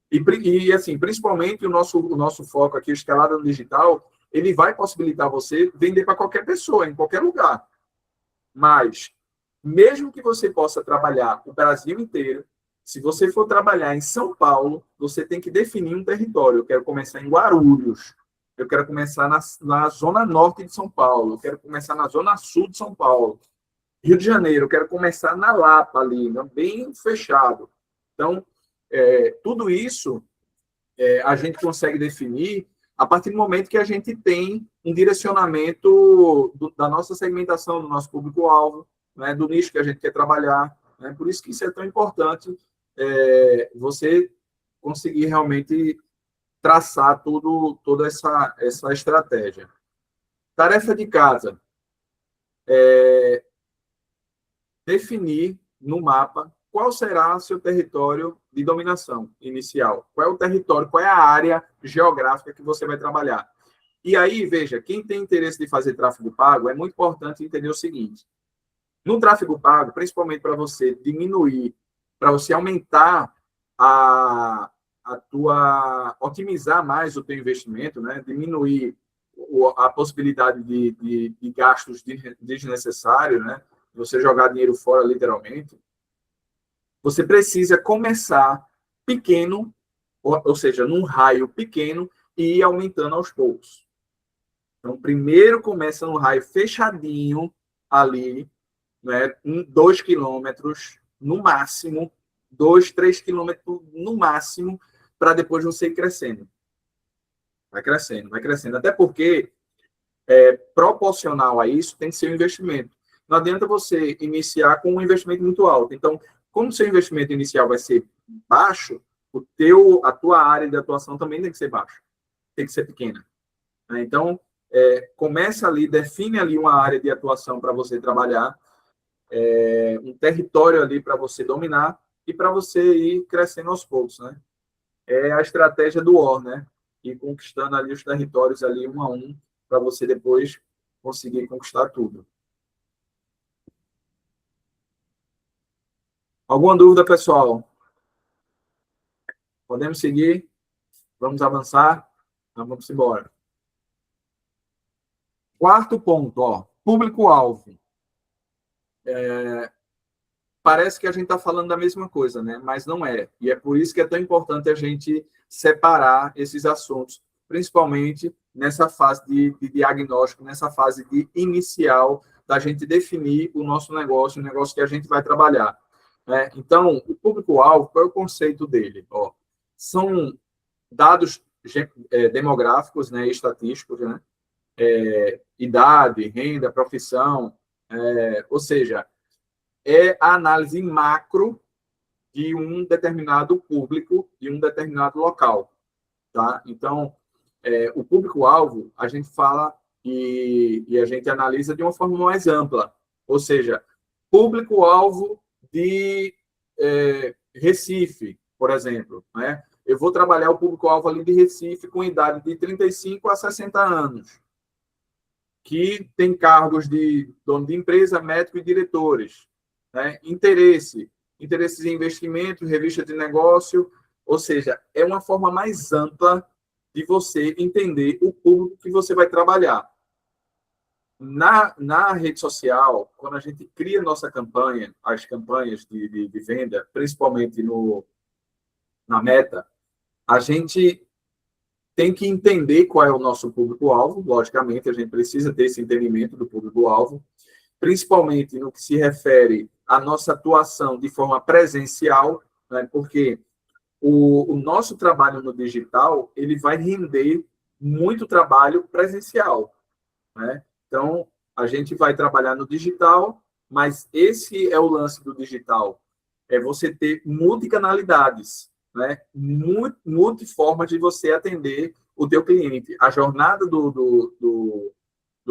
e assim, principalmente o nosso foco aqui, o Escalada no Digital, ele vai possibilitar você vender para qualquer pessoa, em qualquer lugar. Mas, mesmo que você possa trabalhar o Brasil inteiro, se você for trabalhar em São Paulo, você tem que definir um território. Eu quero começar em Guarulhos, eu quero começar na zona norte de São Paulo, eu quero começar na zona sul de São Paulo, Rio de Janeiro, eu quero começar na Lapa ali, bem fechado. Então, tudo isso a gente consegue definir a partir do momento que a gente tem um direcionamento da nossa segmentação, do nosso público-alvo, né, do nicho que a gente quer trabalhar. Né? Por isso que isso é tão importante, você conseguir realmente traçar toda essa estratégia. Tarefa de casa. Definir no mapa qual será seu território de dominação inicial. Qual é o território, qual é a área geográfica que você vai trabalhar. E aí, veja, quem tem interesse de fazer tráfego pago, é muito importante entender o seguinte. No tráfego pago, principalmente para você diminuir, para você aumentar otimizar mais o teu investimento, né? Diminuir a possibilidade de gastos desnecessários, né? Você jogar dinheiro fora, literalmente, você precisa começar pequeno, ou seja, num raio pequeno, e ir aumentando aos poucos. Então, primeiro começa num raio fechadinho, ali, né, 2 quilômetros, no máximo, 2, 3 quilômetros, no máximo, para depois você ir crescendo. Vai crescendo, vai crescendo. Até porque, proporcional a isso, tem que ser um investimento. Não adianta você iniciar com um investimento muito alto. Então, como o seu investimento inicial vai ser baixo, a tua área de atuação também tem que ser baixa, tem que ser pequena. Então, começa ali, define ali uma área de atuação para você trabalhar, um território ali para você dominar e para você ir crescendo aos poucos, né? É a estratégia do OR, né? Ir conquistando ali os territórios ali um a um, para você depois conseguir conquistar tudo. Alguma dúvida, pessoal? Podemos seguir? Vamos avançar? Então, vamos embora. Quarto ponto, ó, público-alvo. Parece que a gente está falando da mesma coisa, né? Mas não é. E é por isso que é tão importante a gente separar esses assuntos, principalmente nessa fase de diagnóstico, nessa fase de inicial, da gente definir o nosso negócio, o negócio que a gente vai trabalhar. Né? Então, o público-alvo, qual é o conceito dele? Ó, são dados demográficos, né, estatísticos, né? Idade, renda, profissão, ou seja, é a análise macro de um determinado público, de um determinado local, tá? Então, o público-alvo, a gente fala e a gente analisa de uma forma mais ampla, ou seja, público-alvo de Recife, por exemplo, né? Eu vou trabalhar o público-alvo ali de Recife com idade de 35 a 60 anos, que tem cargos de dono de empresa, médico e diretores, né? Interesses em investimento, revista de negócio, ou seja, é uma forma mais ampla de você entender o público que você vai trabalhar. Na rede social, quando a gente cria nossa campanha, as campanhas de venda, principalmente na Meta, a gente tem que entender qual é o nosso público-alvo. Logicamente, a gente precisa ter esse entendimento do público-alvo, principalmente no que se refere à nossa atuação de forma presencial, né? Porque o nosso trabalho no digital ele vai render muito trabalho presencial, né? Então, a gente vai trabalhar no digital, mas esse é o lance do digital, é você ter multicanalidades, né? Multiformas de você atender o teu cliente. A jornada do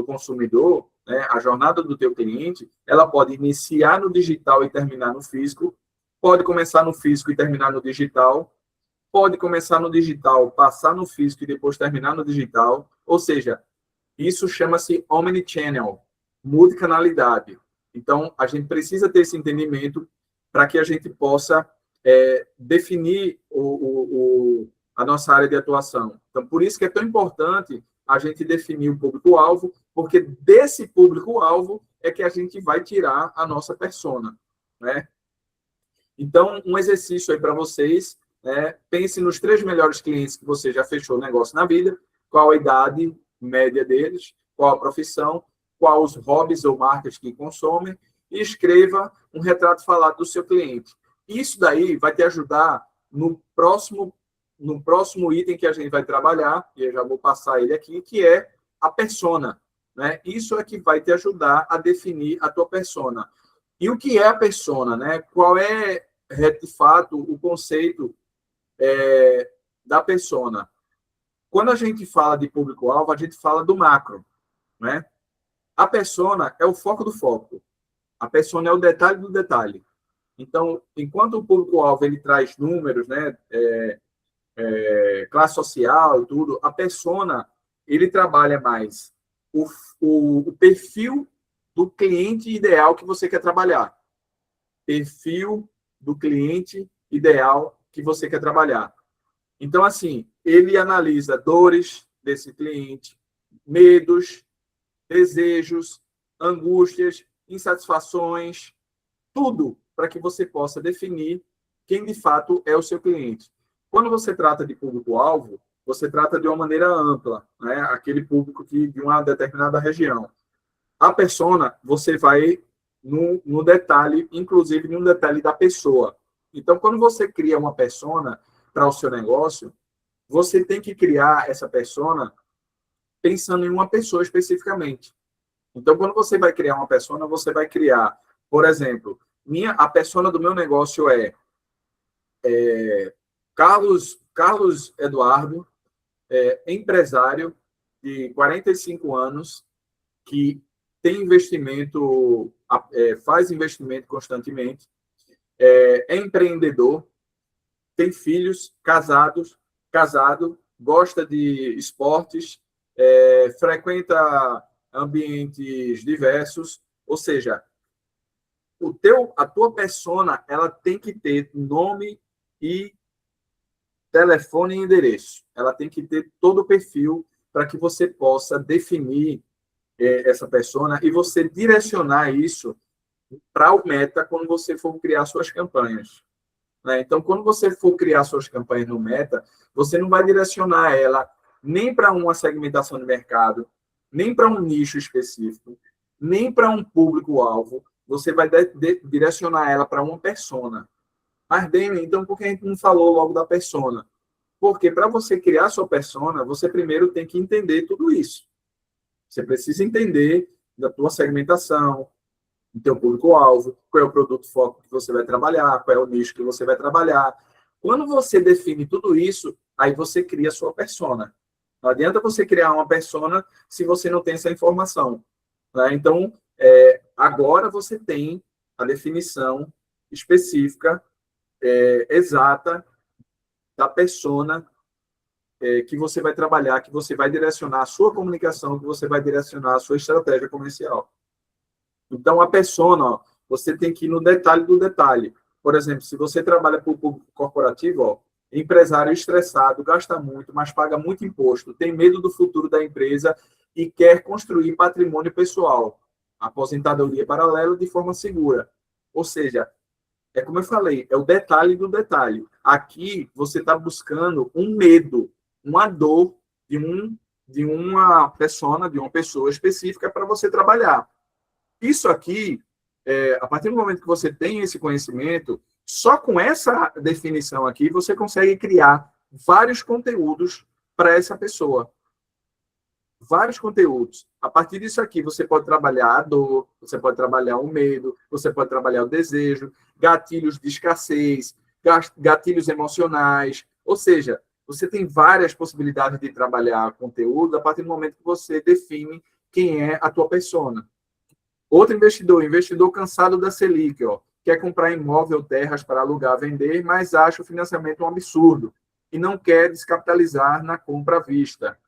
consumidor, né? A jornada do teu cliente, ela pode iniciar no digital e terminar no físico, pode começar no físico e terminar no digital, pode começar no digital, passar no físico e depois terminar no digital, ou seja, isso chama-se omnichannel, multicanalidade. Então, a gente precisa ter esse entendimento para que a gente possa definir a nossa área de atuação. Então, por isso que é tão importante a gente definir o público-alvo, porque desse público-alvo é que a gente vai tirar a nossa persona, né? Então, um exercício aí para vocês, pense nos 3 melhores clientes que você já fechou negócio na vida, qual a idade média deles, qual a profissão, qual os hobbies ou marcas que consomem, e escreva um retrato falado do seu cliente. Isso daí vai te ajudar no próximo item que a gente vai trabalhar, e eu já vou passar ele aqui, que é a persona, né? Isso é que vai te ajudar a definir a tua persona. E o que é a persona, né? Qual é, de fato, o conceito da persona? Quando a gente fala de público-alvo, a gente fala do macro, né? A persona é o foco do foco. A persona é o detalhe do detalhe. Então, enquanto o público-alvo ele traz números, né? Classe social e tudo, a persona ele trabalha mais o perfil do cliente ideal que você quer trabalhar. Perfil do cliente ideal que você quer trabalhar. Então, assim, ele analisa dores desse cliente, medos, desejos, angústias, insatisfações, tudo para que você possa definir quem de fato é o seu cliente. Quando você trata de público-alvo, você trata de uma maneira ampla, né? Aquele público de uma determinada região. A persona, você vai no detalhe, inclusive no detalhe da pessoa. Então, quando você cria uma persona para o seu negócio, você tem que criar essa persona pensando em uma pessoa especificamente. Então, quando você vai criar uma persona, você vai criar, por exemplo, a persona do meu negócio é Carlos Eduardo, empresário de 45 anos, que tem investimento, faz investimento constantemente, é empreendedor, tem filhos, casado, gosta de esportes, frequenta ambientes diversos, ou seja, a tua persona, ela tem que ter nome e telefone e endereço. Ela tem que ter todo o perfil para que você possa definir essa persona e você direcionar isso para o Meta quando você for criar suas campanhas. Né? Então, quando você for criar suas campanhas no Meta, você não vai direcionar ela nem para uma segmentação de mercado, nem para um nicho específico, nem para um público-alvo. Você vai direcionar ela para uma persona. Mas, Demi, então por que a gente não falou logo da persona? Porque para você criar sua persona, você primeiro tem que entender tudo isso. Você precisa entender da tua segmentação, o teu público-alvo, qual é o produto-foco que você vai trabalhar, qual é o nicho que você vai trabalhar. Quando você define tudo isso, aí você cria a sua persona. Não adianta você criar uma persona se você não tem essa informação. Né? Então, agora você tem a definição específica, exata, da persona que você vai trabalhar, que você vai direcionar a sua comunicação, que você vai direcionar a sua estratégia comercial. Então, a persona, ó, você tem que ir no detalhe do detalhe. Por exemplo, se você trabalha para o público corporativo, ó, empresário estressado, gasta muito, mas paga muito imposto, tem medo do futuro da empresa e quer construir patrimônio pessoal, aposentadoria paralela de forma segura. Ou seja, é como eu falei, é o detalhe do detalhe. Aqui você está buscando um medo, uma dor de uma persona, de uma pessoa específica para você trabalhar. Isso aqui, a partir do momento que você tem esse conhecimento, só com essa definição aqui, você consegue criar vários conteúdos para essa pessoa. Vários conteúdos. A partir disso aqui, você pode trabalhar a dor, você pode trabalhar o medo, você pode trabalhar o desejo, gatilhos de escassez, gatilhos emocionais. Ou seja, você tem várias possibilidades de trabalhar conteúdo a partir do momento que você define quem é a tua persona. Outro investidor cansado da Selic, ó, quer comprar imóvel, terras para alugar, vender, mas acha o financiamento um absurdo e não quer descapitalizar na compra à vista.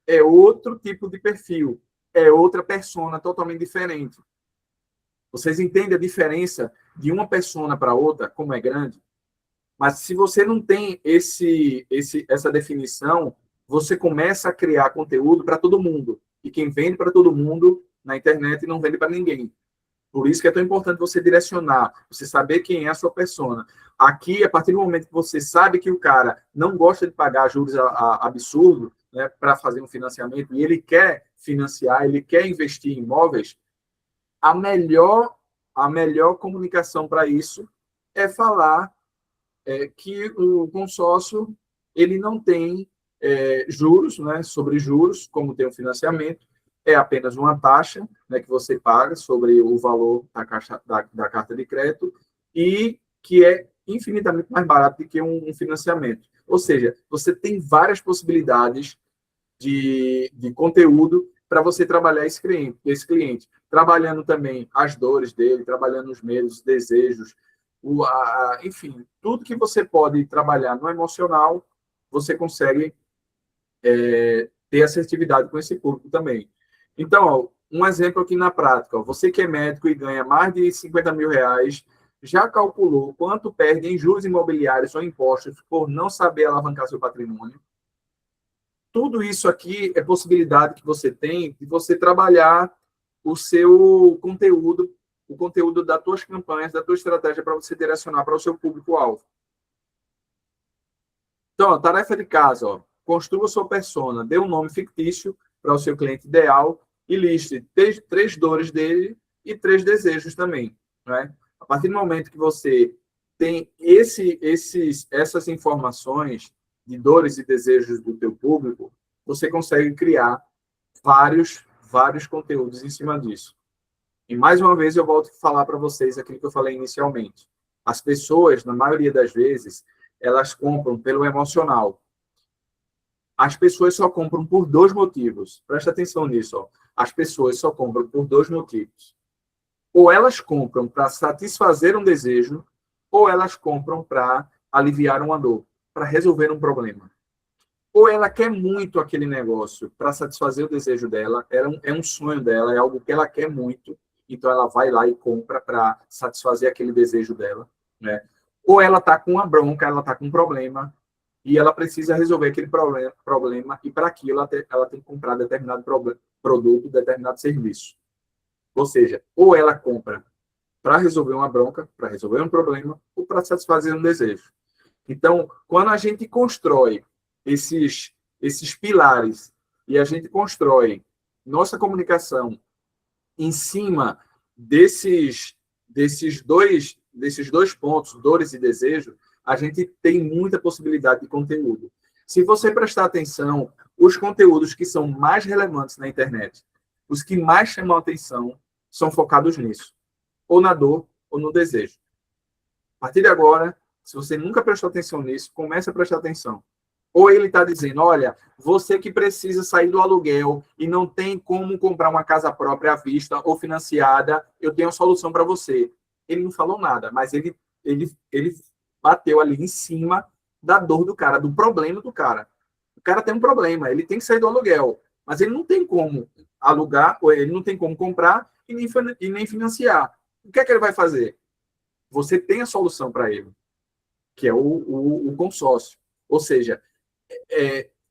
É outro tipo de perfil, é outra persona totalmente diferente. Vocês entendem a diferença de uma persona para outra, como é grande? Mas se você não tem essa definição, você começa a criar conteúdo para todo mundo. E quem vende para todo mundo na internet não vende para ninguém. Por isso que é tão importante você direcionar, você saber quem é a sua persona. Aqui, a partir do momento que você sabe que o cara não gosta de pagar juros absurdos, né, para fazer um financiamento, e ele quer financiar, ele quer investir em imóveis, a melhor comunicação para isso é falar que o consórcio ele não tem juros, né, sobre juros, como tem o financiamento, é apenas uma taxa, né, que você paga sobre o valor da carta de crédito e que é infinitamente mais barato do que um financiamento. Ou seja, você tem várias possibilidades de conteúdo para você trabalhar esse cliente. Trabalhando também as dores dele, trabalhando os medos, os desejos, enfim, tudo que você pode trabalhar no emocional, você consegue ter assertividade com esse público também. Então, ó, um exemplo aqui na prática. Ó, você que é médico e ganha mais de 50 mil reais, já calculou quanto perde em juros imobiliários ou impostos por não saber alavancar seu patrimônio? Tudo isso aqui é possibilidade que você tem de você trabalhar o seu conteúdo, o conteúdo das tuas campanhas, da tua estratégia para você direcionar para o seu público-alvo. Então, a tarefa de casa, ó, construa sua persona, dê um nome fictício para o seu cliente ideal e liste três dores dele e 3 desejos também. Né? A partir do momento que você tem essas informações de dores e desejos do teu público, você consegue criar vários conteúdos em cima disso. E, mais uma vez, eu volto a falar para vocês aquilo que eu falei inicialmente. As pessoas, na maioria das vezes, elas compram pelo emocional. As pessoas só compram por 2 motivos. Presta atenção nisso. Ó. As pessoas só compram por 2 motivos. Ou elas compram para satisfazer um desejo, ou elas compram para aliviar uma dor, para resolver um problema. Ou ela quer muito aquele negócio para satisfazer o desejo dela, é um sonho dela, é algo que ela quer muito, então ela vai lá e compra para satisfazer aquele desejo dela. Né? Ou ela está com uma bronca, ela está com um problema, e ela precisa resolver aquele problema e para aquilo ela tem que comprar determinado produto, determinado serviço. Ou seja, ou ela compra para resolver uma bronca, para resolver um problema, ou para satisfazer um desejo. Então, quando a gente constrói esses pilares e a gente constrói nossa comunicação em cima desses dois pontos, dores e desejo, a gente tem muita possibilidade de conteúdo. Se você prestar atenção, os conteúdos que são mais relevantes na internet, os que mais chamam a atenção, são focados nisso. ou na dor, ou no desejo. A partir de agora, se você nunca prestou atenção nisso, comece a prestar atenção. Ou ele está dizendo, olha, você que precisa sair do aluguel e não tem como comprar uma casa própria à vista ou financiada, eu tenho a solução para você. Ele não falou nada, mas ele bateu ali em cima da dor do cara, do problema do cara. O cara tem um problema, ele tem que sair do aluguel, mas ele não tem como alugar, ou ele não tem como comprar e nem financiar. O que é que ele vai fazer? Você tem a solução para ele, que é o consórcio. Ou seja,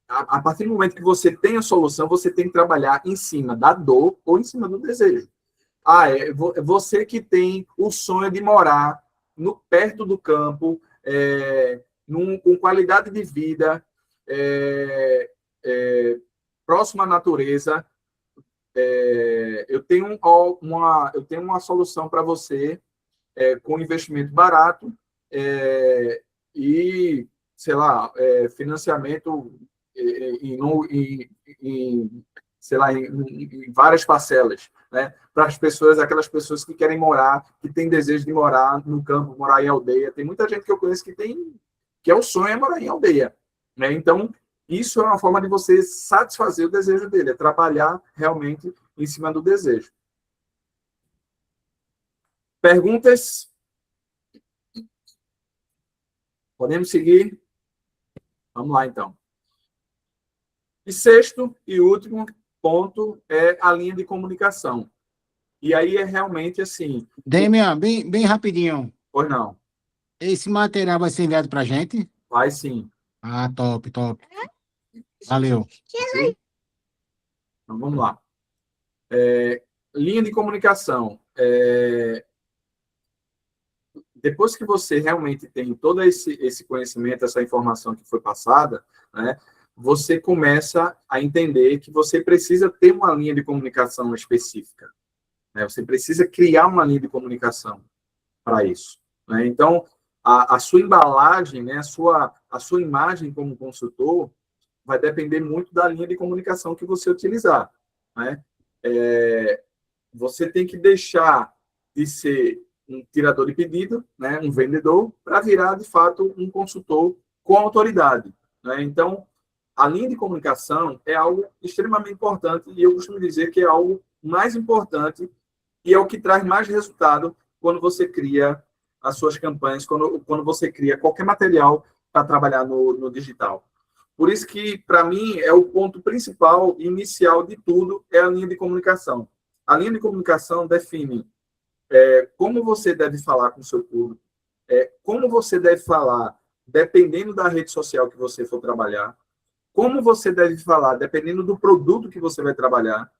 a partir do momento que você tem a solução, você tem que trabalhar em cima da dor ou em cima do desejo. Você que tem o sonho de morar perto do campo, com qualidade de vida, próximo à natureza, eu tenho uma solução para você, com investimento barato e, sei lá, financiamento sei lá, em várias parcelas, né? Para as pessoas, aquelas pessoas que querem morar, que têm desejo de morar no campo, morar em aldeia. Tem muita gente que eu conheço que é o sonho é morar em aldeia, né? Então, isso é uma forma de você satisfazer o desejo dele, é trabalhar realmente em cima do desejo. Perguntas? Podemos seguir? Vamos lá, então. E sexto e último ponto é a linha de comunicação. E aí é realmente assim... Demian, bem rapidinho. Pois não. Esse material vai ser enviado para a gente? Vai sim. Ah, top. Valeu. Então, vamos lá. Linha de comunicação. Depois que você realmente tem todo esse conhecimento, essa informação que foi passada, né, você começa a entender que você precisa ter uma linha de comunicação específica, né? Você precisa criar uma linha de comunicação para isso, né? Então, a sua embalagem, né, a sua imagem como consultor vai depender muito da linha de comunicação que você utilizar, né? Você tem que deixar de ser um tirador de pedido, né, um vendedor, para virar, de fato, um consultor com autoridade, né? Então, a linha de comunicação é algo extremamente importante e eu costumo dizer que é algo mais importante e é o que traz mais resultado quando você cria as suas campanhas, quando você cria qualquer material para trabalhar no digital. Por isso que, para mim, é o ponto principal, inicial de tudo, é a linha de comunicação. A linha de comunicação define como você deve falar com o seu público, como você deve falar dependendo da rede social que você for trabalhar, como você deve falar dependendo do produto que você vai trabalhar,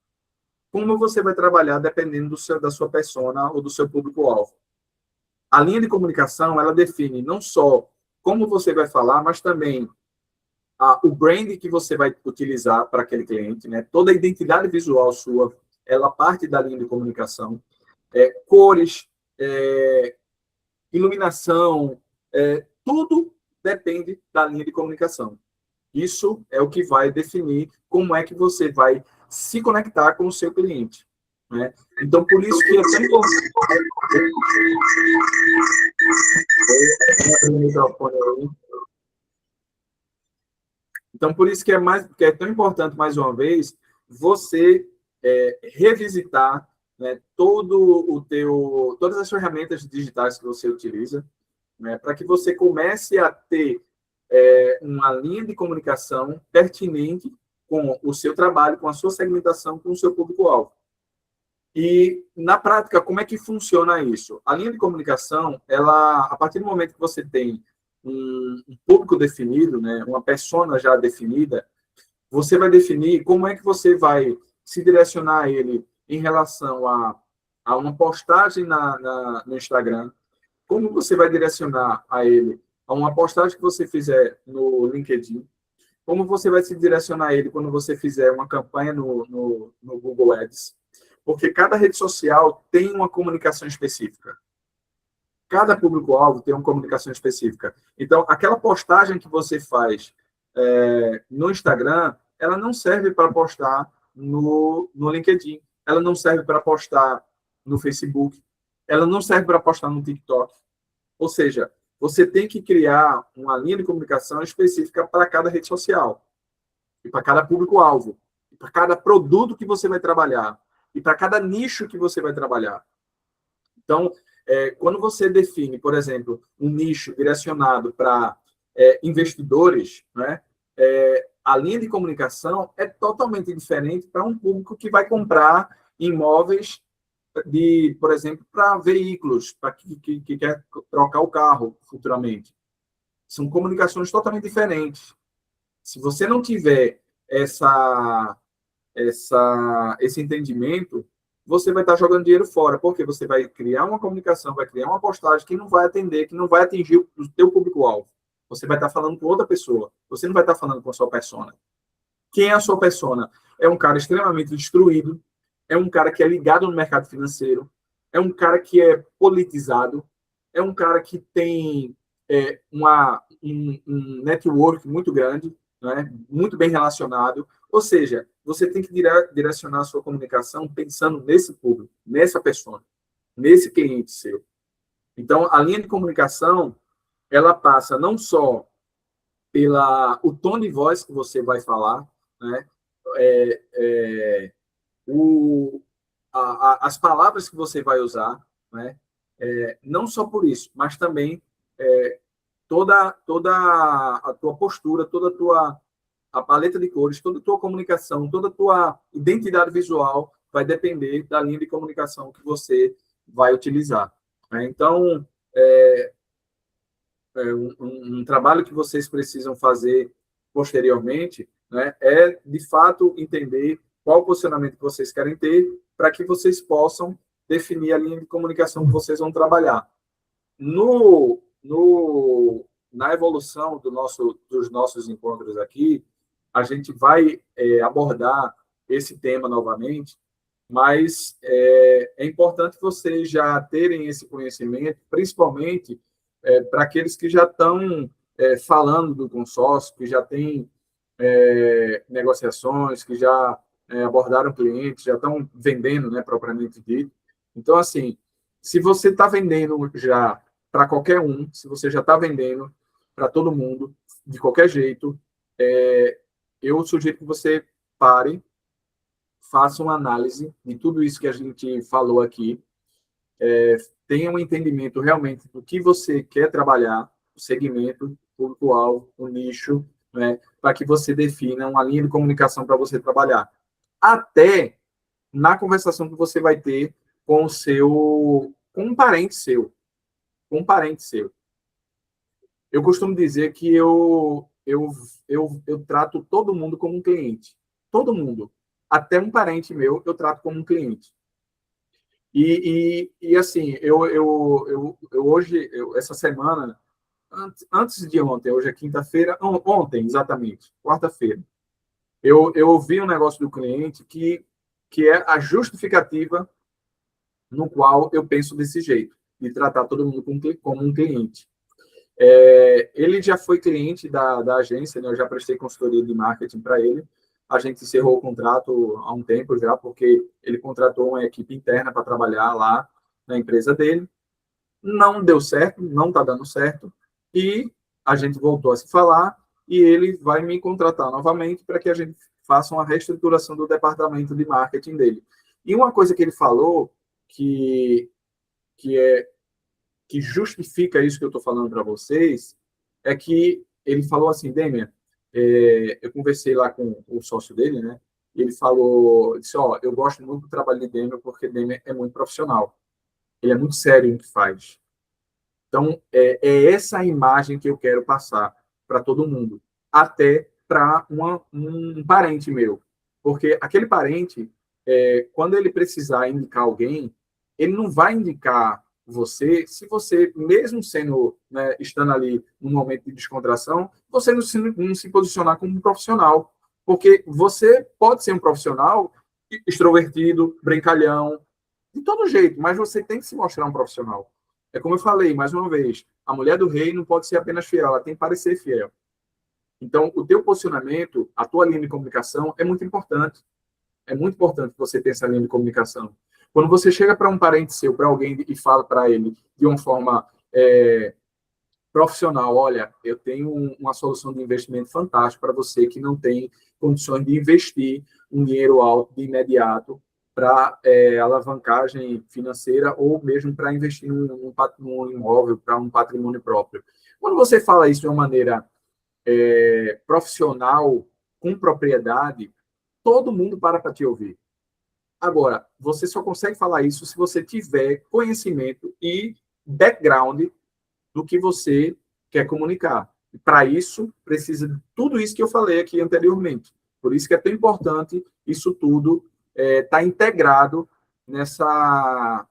como você vai trabalhar dependendo da sua persona ou do seu público-alvo. A linha de comunicação, ela define não só como você vai falar, mas também o brand que você vai utilizar para aquele cliente, né? Toda a identidade visual sua, ela parte da linha de comunicação. Cores, iluminação, tudo depende da linha de comunicação. Isso é o que vai definir como é que você vai se conectar com o seu cliente, né? Então, por isso que é tão importante... Então, por isso que é tão importante, mais uma vez, você revisitar, né, todas as ferramentas digitais que você utiliza, né, para que você comece a ter uma linha de comunicação pertinente com o seu trabalho, com a sua segmentação, com o seu público-alvo. E, na prática, como é que funciona isso? A linha de comunicação, a partir do momento que você tem um público definido, né, uma persona já definida, você vai definir como é que você vai se direcionar a ele em relação a uma postagem no Instagram, como você vai direcionar a ele a uma postagem que você fizer no LinkedIn, como você vai se direcionar a ele quando você fizer uma campanha no Google Ads, porque cada rede social tem uma comunicação específica. Cada público-alvo tem uma comunicação específica. Então, aquela postagem que você faz no Instagram, ela não serve para postar no LinkedIn, ela não serve para postar no Facebook, ela não serve para postar no TikTok. Ou seja, você tem que criar uma linha de comunicação específica para cada rede social, e para cada público-alvo, e para cada produto que você vai trabalhar, e para cada nicho que você vai trabalhar. Então, quando você define, por exemplo, um nicho direcionado para investidores, né, a linha de comunicação é totalmente diferente para um público que vai comprar imóveis por exemplo, para veículos, para que quer trocar o carro futuramente. São comunicações totalmente diferentes. Se você não tiver esse entendimento, você vai estar jogando dinheiro fora, porque você vai criar uma comunicação, vai criar uma postagem que não vai atender, que não vai atingir o teu público-alvo. Você vai estar falando com outra pessoa. Você não vai estar falando com a sua persona. Quem é a sua persona? É um cara extremamente instruído, é um cara que é ligado no mercado financeiro, é um cara que é politizado, é um cara que tem um network muito grande, né? Muito bem relacionado. Ou seja, você tem que direcionar a sua comunicação pensando nesse público, nessa pessoa, nesse cliente seu. Então, a linha de comunicação, ela passa não só o tom de voz que você vai falar, né? As palavras que você vai usar, né? Não só por isso, mas também toda a tua postura, toda a paleta de cores, toda a tua comunicação, toda a tua identidade visual vai depender da linha de comunicação que você vai utilizar. Né? Então, um trabalho que vocês precisam fazer posteriormente, né, é, de fato, entender qual o posicionamento que vocês querem ter para que vocês possam definir a linha de comunicação que vocês vão trabalhar. Na evolução dos nossos encontros aqui, a gente vai abordar esse tema novamente, mas é importante vocês já terem esse conhecimento, principalmente para aqueles que já estão falando do consórcio, que já têm negociações, que já abordaram clientes, já estão vendendo, né, propriamente dito. Então, assim, se você está vendendo já para qualquer um, se você já está vendendo para todo mundo, de qualquer jeito, eu sugiro que você pare, faça uma análise de tudo isso que a gente falou aqui, tenha um entendimento realmente do que você quer trabalhar, o segmento, o público-alvo, o nicho, né, para que você defina uma linha de comunicação para você trabalhar. Até na conversação que você vai ter com um parente seu. Com um parente seu. Eu costumo dizer que eu trato todo mundo como um cliente. Todo mundo. Até um parente meu, eu trato como um cliente. E assim, hoje, essa semana, antes de ontem, hoje é quinta-feira, ontem, exatamente, quarta-feira, eu ouvi um negócio do cliente que é a justificativa no qual eu penso desse jeito, de tratar todo mundo como um cliente. Ele já foi cliente da agência, né? Eu já prestei consultoria de marketing para ele. A gente encerrou o contrato há um tempo já, porque ele contratou uma equipe interna para trabalhar lá na empresa dele. Não deu certo, não está dando certo, e a gente voltou a se falar, e ele vai me contratar novamente para que a gente faça uma reestruturação do departamento de marketing dele. E uma coisa que ele falou que justifica isso que eu estou falando para vocês, é que ele falou assim, Demian, eu conversei lá com o sócio dele, né? E ele disse, eu gosto muito do trabalho de Demian, porque Demian é muito profissional. Ele é muito sério em que faz. Então, é essa imagem que eu quero passar para todo mundo, até para um parente meu. Porque aquele parente, quando ele precisar indicar alguém, ele não vai indicar você, se você, mesmo sendo, né, estando ali num momento de descontração, você não se posicionar como um profissional. Porque você pode ser um profissional extrovertido, brincalhão, de todo jeito, mas você tem que se mostrar um profissional. É como eu falei, mais uma vez, a mulher do rei não pode ser apenas fiel, ela tem que parecer fiel. Então, o teu posicionamento, a tua linha de comunicação é muito importante. É muito importante que você tenha essa linha de comunicação. Quando você chega para um parente seu, para alguém, e fala para ele de uma forma profissional, olha, eu tenho uma solução de investimento fantástica para você que não tem condições de investir um dinheiro alto de imediato para alavancagem financeira ou mesmo para investir num imóvel, para um patrimônio próprio. Quando você fala isso de uma maneira profissional, com propriedade, todo mundo para te ouvir. Agora, você só consegue falar isso se você tiver conhecimento e background do que você quer comunicar. E para isso, precisa de tudo isso que eu falei aqui anteriormente. Por isso que é tão importante isso tudo estar integrado nessa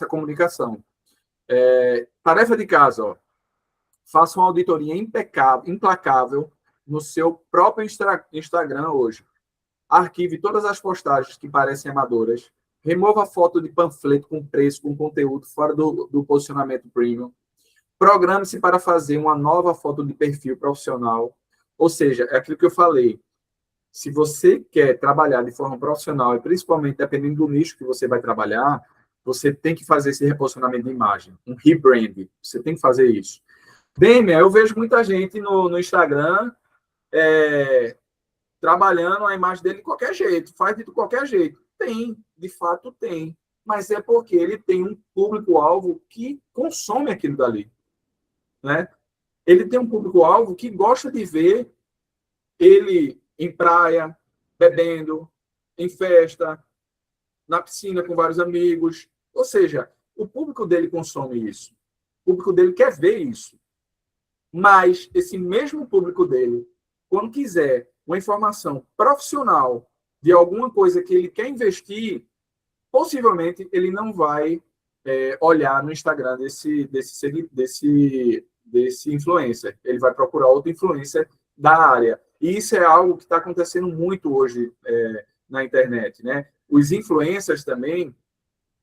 comunicação. Tarefa de casa, ó. Faça uma auditoria implacável no seu próprio Instagram hoje. Arquive todas as postagens que parecem amadoras. Remova a foto de panfleto com preço, com conteúdo fora do posicionamento premium. Programe-se para fazer uma nova foto de perfil profissional. Ou seja, é aquilo que eu falei. Se você quer trabalhar de forma profissional, e principalmente dependendo do nicho que você vai trabalhar, você tem que fazer esse reposicionamento de imagem, um rebrand. Você tem que fazer isso. Demian, eu vejo muita gente no Instagram trabalhando a imagem dele de qualquer jeito, faz de qualquer jeito. Tem, de fato tem. Mas é porque ele tem um público-alvo que consome aquilo dali. Né? Ele tem um público-alvo que gosta de ver ele em praia, bebendo, em festa, na piscina com vários amigos. Ou seja, o público dele consome isso. O público dele quer ver isso. Mas esse mesmo público dele, quando quiser uma informação profissional de alguma coisa que ele quer investir, possivelmente ele não vai olhar no Instagram desse influencer. Ele vai procurar outro influencer da área. E isso é algo que está acontecendo muito hoje na internet, né? Os influencers também,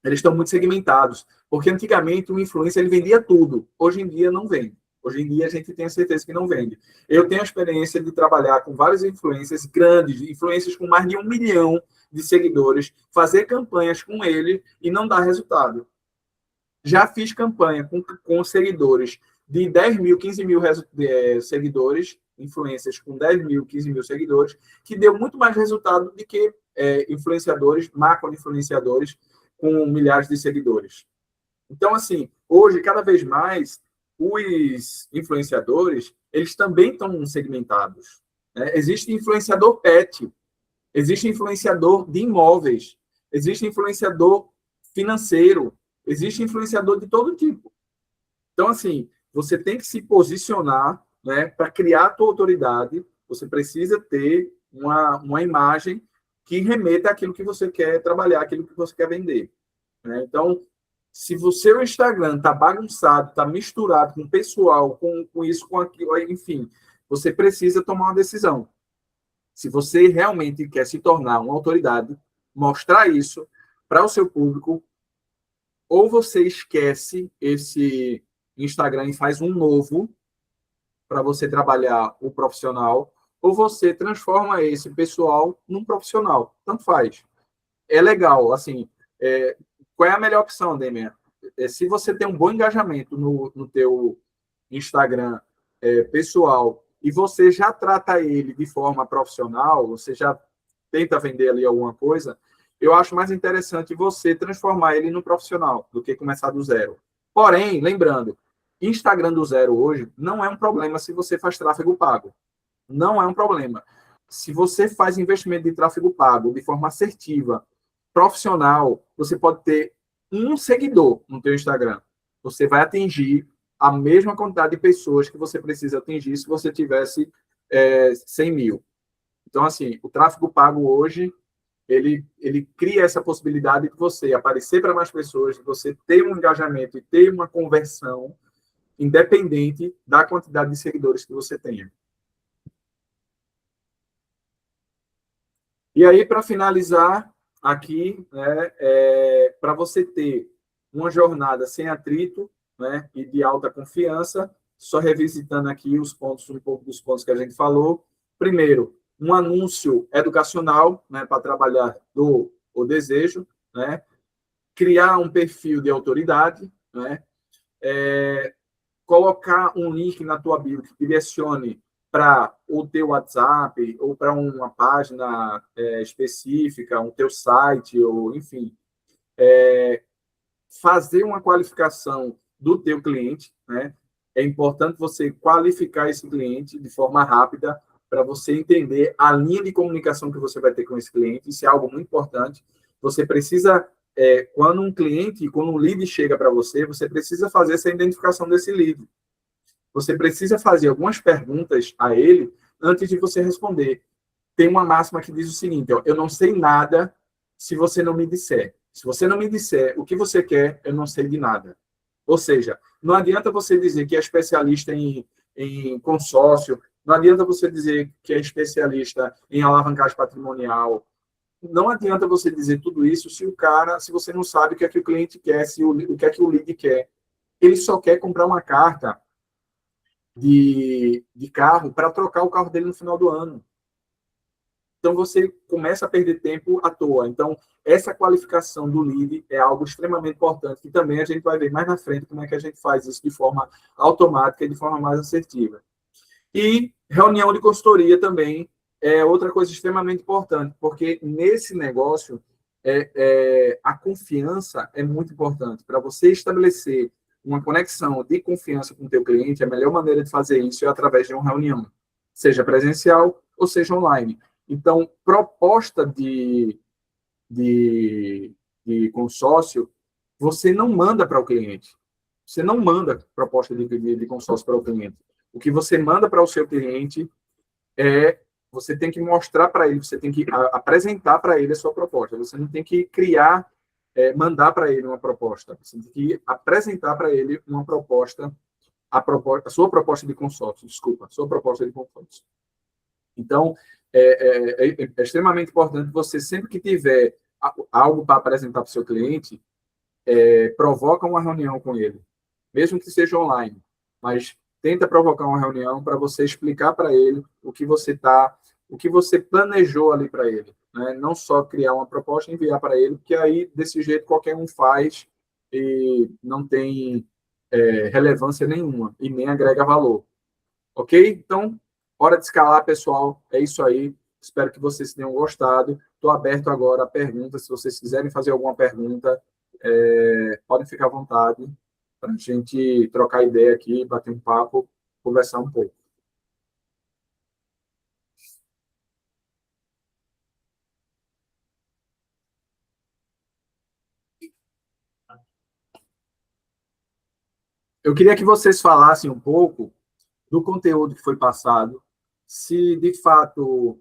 eles estão muito segmentados, porque antigamente o influencer ele vendia tudo. Hoje em dia não vende. Hoje em dia a gente tem a certeza que não vende. Eu tenho a experiência de trabalhar com vários influencers grandes, influencers com mais de 1 milhão de seguidores, fazer campanhas com ele e não dar resultado. Já fiz campanha com seguidores de 10 mil, 15 mil seguidores, influencers com 10 mil, 15 mil seguidores, que deu muito mais resultado do que influenciadores, macro-influenciadores com milhares de seguidores. Então, assim, hoje, cada vez mais, os influenciadores, eles também estão segmentados. Né? Existe influenciador pet, existe influenciador de imóveis, existe influenciador financeiro, existe influenciador de todo tipo. Então, assim, você tem que se posicionar, né, para criar a tua autoridade, você precisa ter uma imagem que remeta àquilo que você quer trabalhar, àquilo que você quer vender. Né? Então, se o seu Instagram está bagunçado, está misturado com o pessoal, com isso, com aquilo, enfim, você precisa tomar uma decisão. Se você realmente quer se tornar uma autoridade, mostrar isso para o seu público, ou você esquece esse Instagram e faz um novo para você trabalhar o profissional, ou você transforma esse pessoal num profissional. Tanto faz. É legal, assim, qual é a melhor opção, Demian? Se você tem um bom engajamento no teu Instagram pessoal e você já trata ele de forma profissional, você já tenta vender ali alguma coisa, eu acho mais interessante você transformar ele no profissional do que começar do zero. Porém, lembrando, Instagram do zero hoje não é um problema se você faz tráfego pago. Não é um problema. Se você faz investimento de tráfego pago de forma assertiva, profissional, você pode ter um seguidor no teu Instagram. Você vai atingir a mesma quantidade de pessoas que você precisa atingir se você tivesse 100 mil. Então, assim, o tráfego pago hoje, ele cria essa possibilidade de você aparecer para mais pessoas, de você ter um engajamento e ter uma conversão independente da quantidade de seguidores que você tenha. E aí, para finalizar aqui, né, para você ter uma jornada sem atrito, né, e de alta confiança, só revisitando aqui um pouco dos pontos que a gente falou. Primeiro, um anúncio educacional, né, para trabalhar o desejo. né? Criar um perfil de autoridade, né? Colocar um link na tua bio que direcione para o teu WhatsApp ou para uma página específica, um teu site, ou enfim. Fazer uma qualificação do teu cliente, né? É importante você qualificar esse cliente de forma rápida para você entender a linha de comunicação que você vai ter com esse cliente. Isso é algo muito importante. Você precisa, quando um lead chega para você, você precisa fazer essa identificação desse lead. Você precisa fazer algumas perguntas a ele antes de você responder. Tem uma máxima que diz o seguinte, ó, eu não sei nada se você não me disser. Se você não me disser o que você quer, eu não sei de nada. Ou seja, não adianta você dizer que é especialista em consórcio, não adianta você dizer que é especialista em alavancagem patrimonial, não adianta você dizer tudo isso se você não sabe o que é que o cliente quer, o que é que o lead quer. Ele só quer comprar uma carta de carro para trocar o carro dele no final do ano. Então, você começa a perder tempo à toa. Então, essa qualificação do lead é algo extremamente importante, que também a gente vai ver mais na frente como é que a gente faz isso de forma automática e de forma mais assertiva. E reunião de consultoria também é outra coisa extremamente importante, porque nesse negócio, a confiança é muito importante. Para você estabelecer uma conexão de confiança com o teu cliente, a melhor maneira de fazer isso é através de uma reunião, seja presencial ou seja online. Então, proposta de consórcio, você não manda para o cliente. Você não manda proposta de consórcio para o cliente. O que você manda para o seu cliente você tem que mostrar para ele, você tem que apresentar para ele a sua proposta. Você não tem que criar, mandar para ele uma proposta. Você tem que apresentar para ele uma proposta, a sua proposta de consórcio, desculpa, a sua proposta de consórcio. Então, é extremamente importante você, sempre que tiver algo para apresentar para o seu cliente, provoca uma reunião com ele, mesmo que seja online, mas tenta provocar uma reunião para você explicar para ele o que você planejou ali para ele, né? Não só criar uma proposta e enviar para ele, porque aí, desse jeito, qualquer um faz e não tem relevância nenhuma e nem agrega valor. Ok? Então, hora de escalar, pessoal. É isso aí. Espero que vocês tenham gostado. Estou aberto agora a perguntas. Se vocês quiserem fazer alguma pergunta, podem ficar à vontade para a gente trocar ideia aqui, bater um papo, conversar um pouco. Eu queria que vocês falassem um pouco do conteúdo que foi passado, se de fato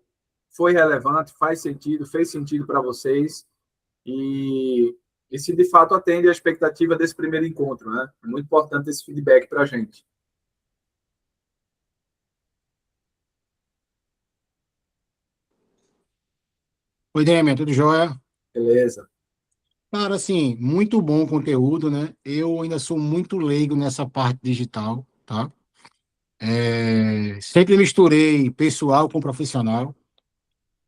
foi relevante, fez sentido para vocês, e se de fato atende à expectativa desse primeiro encontro, né? É muito importante esse feedback para a gente. Oi, Demian, tudo jóia? Beleza. Cara, assim, muito bom o conteúdo, né? Eu ainda sou muito leigo nessa parte digital, tá? Sempre misturei pessoal com profissional.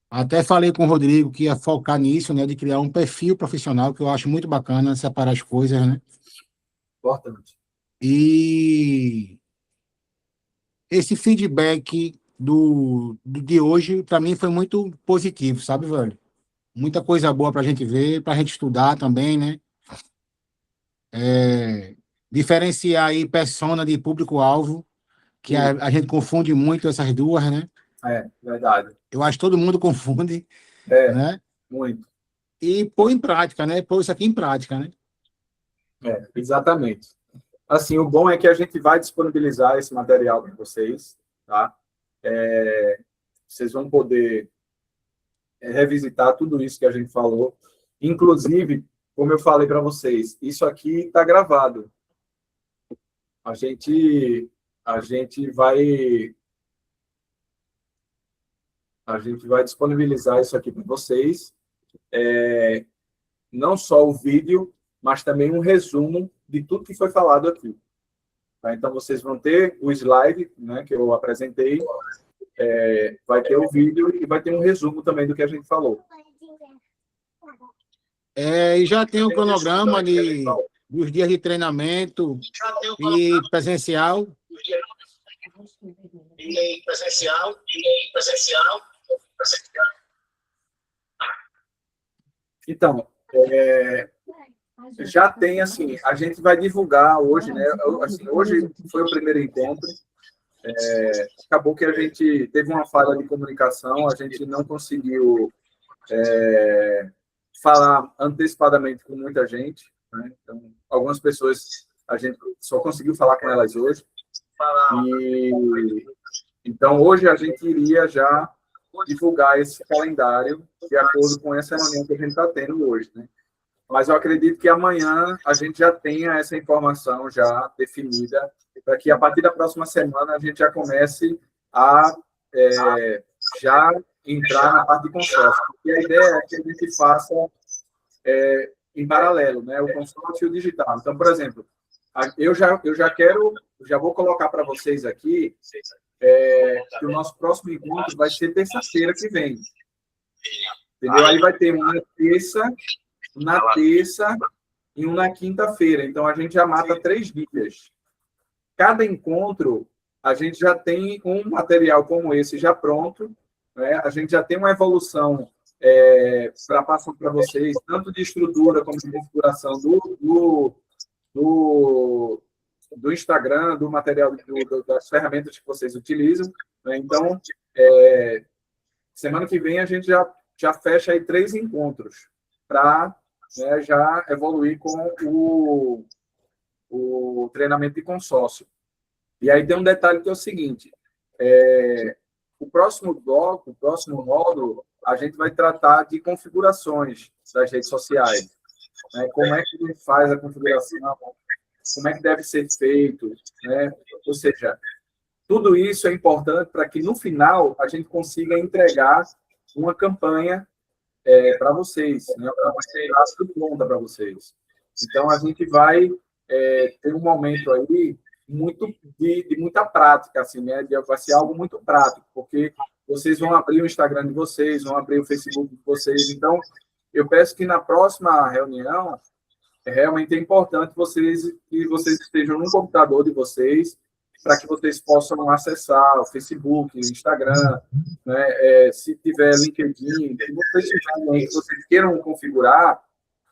Até falei com o Rodrigo que ia focar nisso, né? De criar um perfil profissional, que eu acho muito bacana separar as coisas, né? Importante. E esse feedback de hoje, para mim, foi muito positivo, sabe, velho? Muita coisa boa para a gente ver, para a gente estudar também, né? Diferenciar aí persona de público-alvo, que a gente confunde muito essas duas, né? Verdade. Eu acho que todo mundo confunde, né? Muito. E pôr em prática, né? Pôr isso aqui em prática, né? Exatamente. Assim, o bom é que a gente vai disponibilizar esse material para vocês, tá? Vocês vão poder revisitar tudo isso que a gente falou. Inclusive, como eu falei para vocês, isso aqui está gravado. A gente vai disponibilizar isso aqui para vocês, não só o vídeo, mas também um resumo de tudo que foi falado aqui. Tá? Então, vocês vão ter o slide, né, que eu apresentei, vai ter o vídeo e vai ter um resumo também do que a gente falou. E já tem o cronograma dos dias de treinamento e presencial. Então, já tem, assim, a gente vai divulgar hoje, né? Assim, hoje foi o primeiro encontro. Acabou que a gente teve uma falha de comunicação, a gente não conseguiu falar antecipadamente com muita gente, né? Então, algumas pessoas a gente só conseguiu falar com elas hoje. Então, hoje a gente iria já divulgar esse calendário de acordo com essa reunião que a gente está tendo hoje, né? Mas eu acredito que amanhã a gente já tenha essa informação já definida, para que a partir da próxima semana a gente já comece a já entrar na parte de consórcio. Porque a ideia é que a gente faça em paralelo, né, o consórcio e o digital. Então, por exemplo, eu já vou colocar para vocês aqui que o nosso próximo encontro vai ser terça-feira que vem. Entendeu? Aí vai ter uma na terça e um na quinta-feira. Então, a gente já mata 3 dias. Cada encontro, a gente já tem um material como esse já pronto, né? A gente já tem uma evolução para passar para vocês, tanto de estrutura como de configuração do Instagram, do material, das ferramentas que vocês utilizam, né? Então, semana que vem a gente já fecha aí 3 encontros para já evoluir com o treinamento de consórcio. E aí tem um detalhe que é o seguinte, o próximo bloco, o próximo módulo, a gente vai tratar de configurações das redes sociais, né? Como é que a gente faz a configuração, como é que deve ser feito, né? Ou seja, tudo isso é importante para que, no final, a gente consiga entregar uma campanha para vocês, né? Uma campanha pronta para vocês. Então, a gente vai ter um momento aí de muita prática, assim, né? Vai ser algo muito prático, porque vocês vão abrir o Instagram de vocês, vão abrir o Facebook de vocês. Então, eu peço que na próxima reunião, realmente é importante que vocês estejam no computador de vocês, para que vocês possam acessar o Facebook, o Instagram, né? Se tiver LinkedIn, se vocês tiverem, que vocês queiram configurar,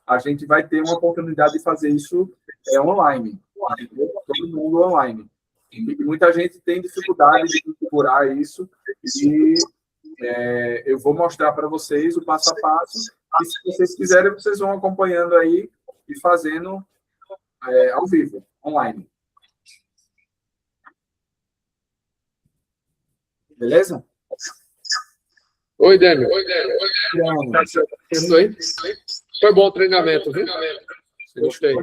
a gente vai ter uma oportunidade de fazer isso online, entendeu? Todo mundo online. E muita gente tem dificuldade de configurar isso, e eu vou mostrar para vocês o passo a passo, e se vocês quiserem, vocês vão acompanhando aí e fazendo ao vivo, online. Beleza? Oi, Dêmio. Foi bom o treinamento, viu? Gostei.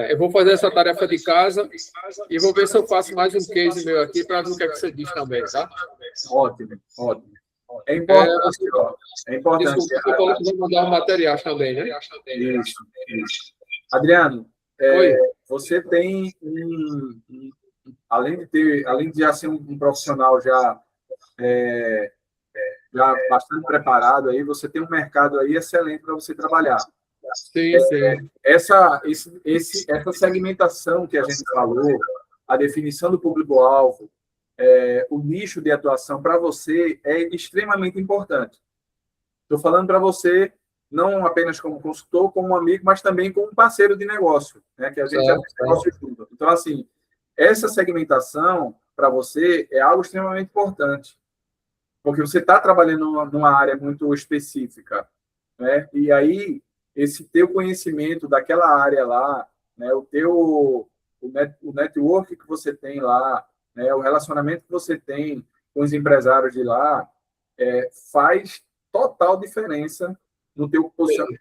Eu vou fazer essa tarefa de casa e vou ver se eu faço mais um case meu aqui para ver o que é que você diz também, tá? Ótimo, ótimo. É importante. Desculpa, você falou que vai mandar materiais também, né? Isso. Adriano, você tem além de já ser um profissional já bastante preparado aí, você tem um mercado aí excelente para você trabalhar. Sim, sim. Essa segmentação que a gente falou, a definição do público-alvo, o nicho de atuação para você é extremamente importante. Estou falando para você não apenas como consultor, como amigo, mas também como parceiro de negócio, né? Que a gente já faz negócio junto. Então, assim, essa segmentação para você é algo extremamente importante, porque você está trabalhando numa área muito específica, né? E aí, esse teu conhecimento daquela área lá, né? O network que você tem lá, né? O relacionamento que você tem com os empresários de lá, faz total diferença no teu posicionamento,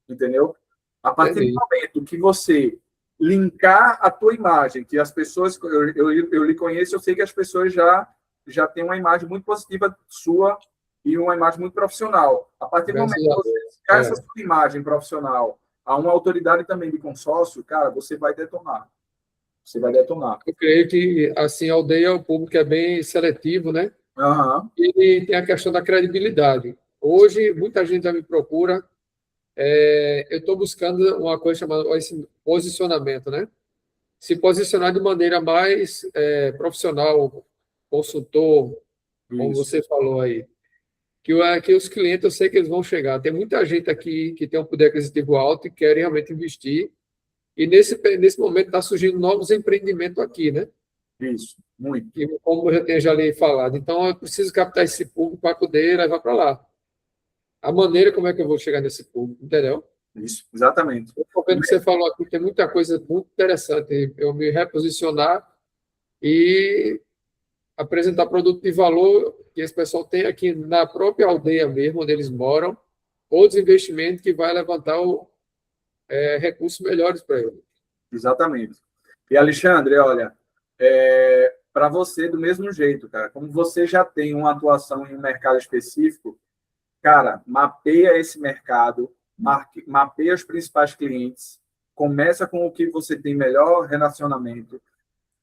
entendeu? A partir do momento que você linkar a tua imagem, que as pessoas, eu lhe conheço, eu sei que as pessoas já têm uma imagem muito positiva sua e uma imagem muito profissional. A partir do momento que você linkar essa sua imagem profissional a uma autoridade também de consórcio, cara, você vai detonar. Você vai detonar. Eu creio que, assim, a aldeia, o público é bem seletivo, né? Uhum. E tem a questão da credibilidade. Hoje, muita gente já me procura eu estou buscando uma coisa chamada esse posicionamento, né? Se posicionar de maneira mais profissional, consultor, como Isso. você falou aí. Que os clientes, eu sei que eles vão chegar. Tem muita gente aqui que tem um poder aquisitivo alto e querem realmente investir. E nesse momento está surgindo novos empreendimentos aqui, né? Isso, muito. Que, como eu já tenho já lhe falado. Então, eu preciso captar esse público para poder levar para lá. A maneira como é que eu vou chegar nesse público, entendeu? Isso, exatamente. Eu estou vendo que você falou aqui, tem muita coisa muito interessante. Eu me reposicionar e apresentar produto de valor que esse pessoal tem aqui na própria aldeia mesmo, onde eles moram, outros investimentos que vai levantar recursos melhores para eles. Exatamente. E, Alexandre, olha, para você, do mesmo jeito, cara, como você já tem uma atuação em um mercado específico, cara, mapeia esse mercado, mapeia os principais clientes, começa com o que você tem melhor relacionamento,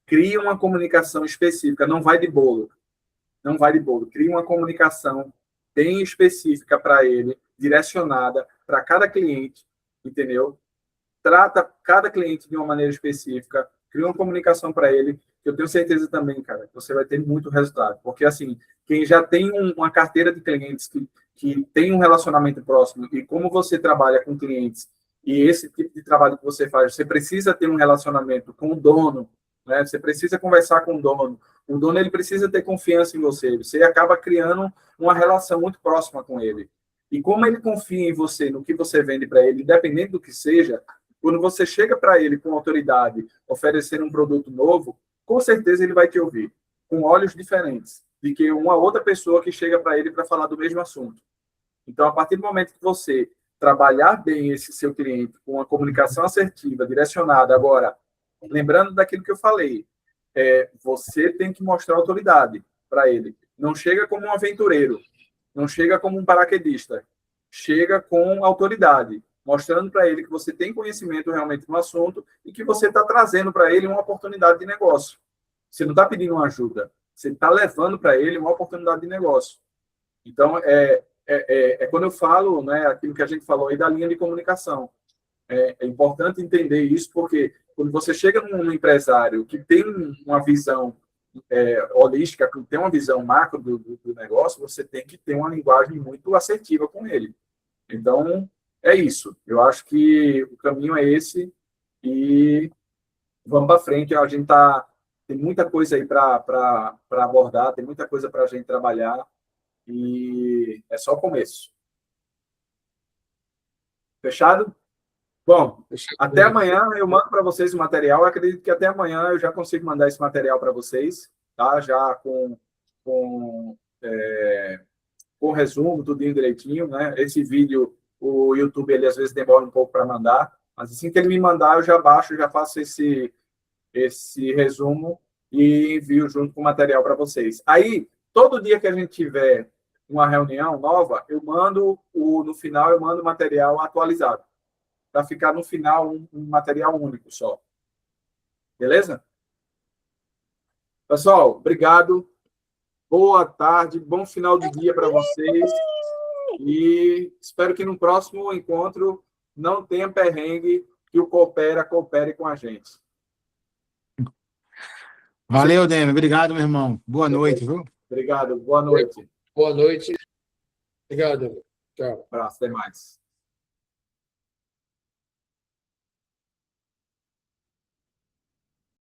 cria uma comunicação específica, não vai de bolo, cria uma comunicação bem específica para ele, direcionada para cada cliente, entendeu? Trata cada cliente de uma maneira específica, cria uma comunicação para ele, que eu tenho certeza também, cara, que você vai ter muito resultado. Porque, assim, quem já tem uma carteira de clientes que tem um relacionamento próximo, e como você trabalha com clientes, e esse tipo de trabalho que você faz, você precisa ter um relacionamento com o dono, né? Você precisa conversar com o dono ele precisa ter confiança em você, você acaba criando uma relação muito próxima com ele. E como ele confia em você, no que você vende para ele, independente do que seja, quando você chega para ele com autoridade, oferecer um produto novo, com certeza ele vai te ouvir, com olhos diferentes, de que uma outra pessoa que chega para ele para falar do mesmo assunto. Então, a partir do momento que você trabalhar bem esse seu cliente com uma comunicação assertiva, direcionada, agora, lembrando daquilo que eu falei, você tem que mostrar autoridade para ele. Não chega como um aventureiro, não chega como um paraquedista, chega com autoridade, mostrando para ele que você tem conhecimento realmente no assunto e que você está trazendo para ele uma oportunidade de negócio. Você não está pedindo uma ajuda, você está levando para ele uma oportunidade de negócio. Então, quando eu falo, né, aquilo que a gente falou aí da linha de comunicação. É importante entender isso, porque quando você chega num empresário que tem uma visão holística, que tem uma visão macro do negócio, você tem que ter uma linguagem muito assertiva com ele. Então, é isso. Eu acho que o caminho é esse e vamos para frente. A gente tem muita coisa aí para abordar, tem muita coisa para a gente trabalhar e é só o começo. Fechado? Bom, até amanhã eu mando para vocês o material. Eu acredito que até amanhã eu já consigo mandar esse material para vocês, tá? Já com resumo, tudinho direitinho, né? Esse vídeo, o YouTube, ele às vezes demora um pouco para mandar, mas assim que ele me mandar, eu já baixo, já faço esse resumo e envio junto com o material para vocês. Aí, todo dia que a gente tiver uma reunião nova, eu mando, no final, eu mando o material atualizado, para ficar no final um material único só. Beleza? Pessoal, obrigado. Boa tarde, bom final de dia para vocês. E espero que no próximo encontro não tenha perrengue, que o coopere com a gente. Valeu, Demi. Obrigado, meu irmão. Boa noite, viu? Obrigado. Boa noite. Boa noite. Obrigado. Tchau. Um abraço. Até mais.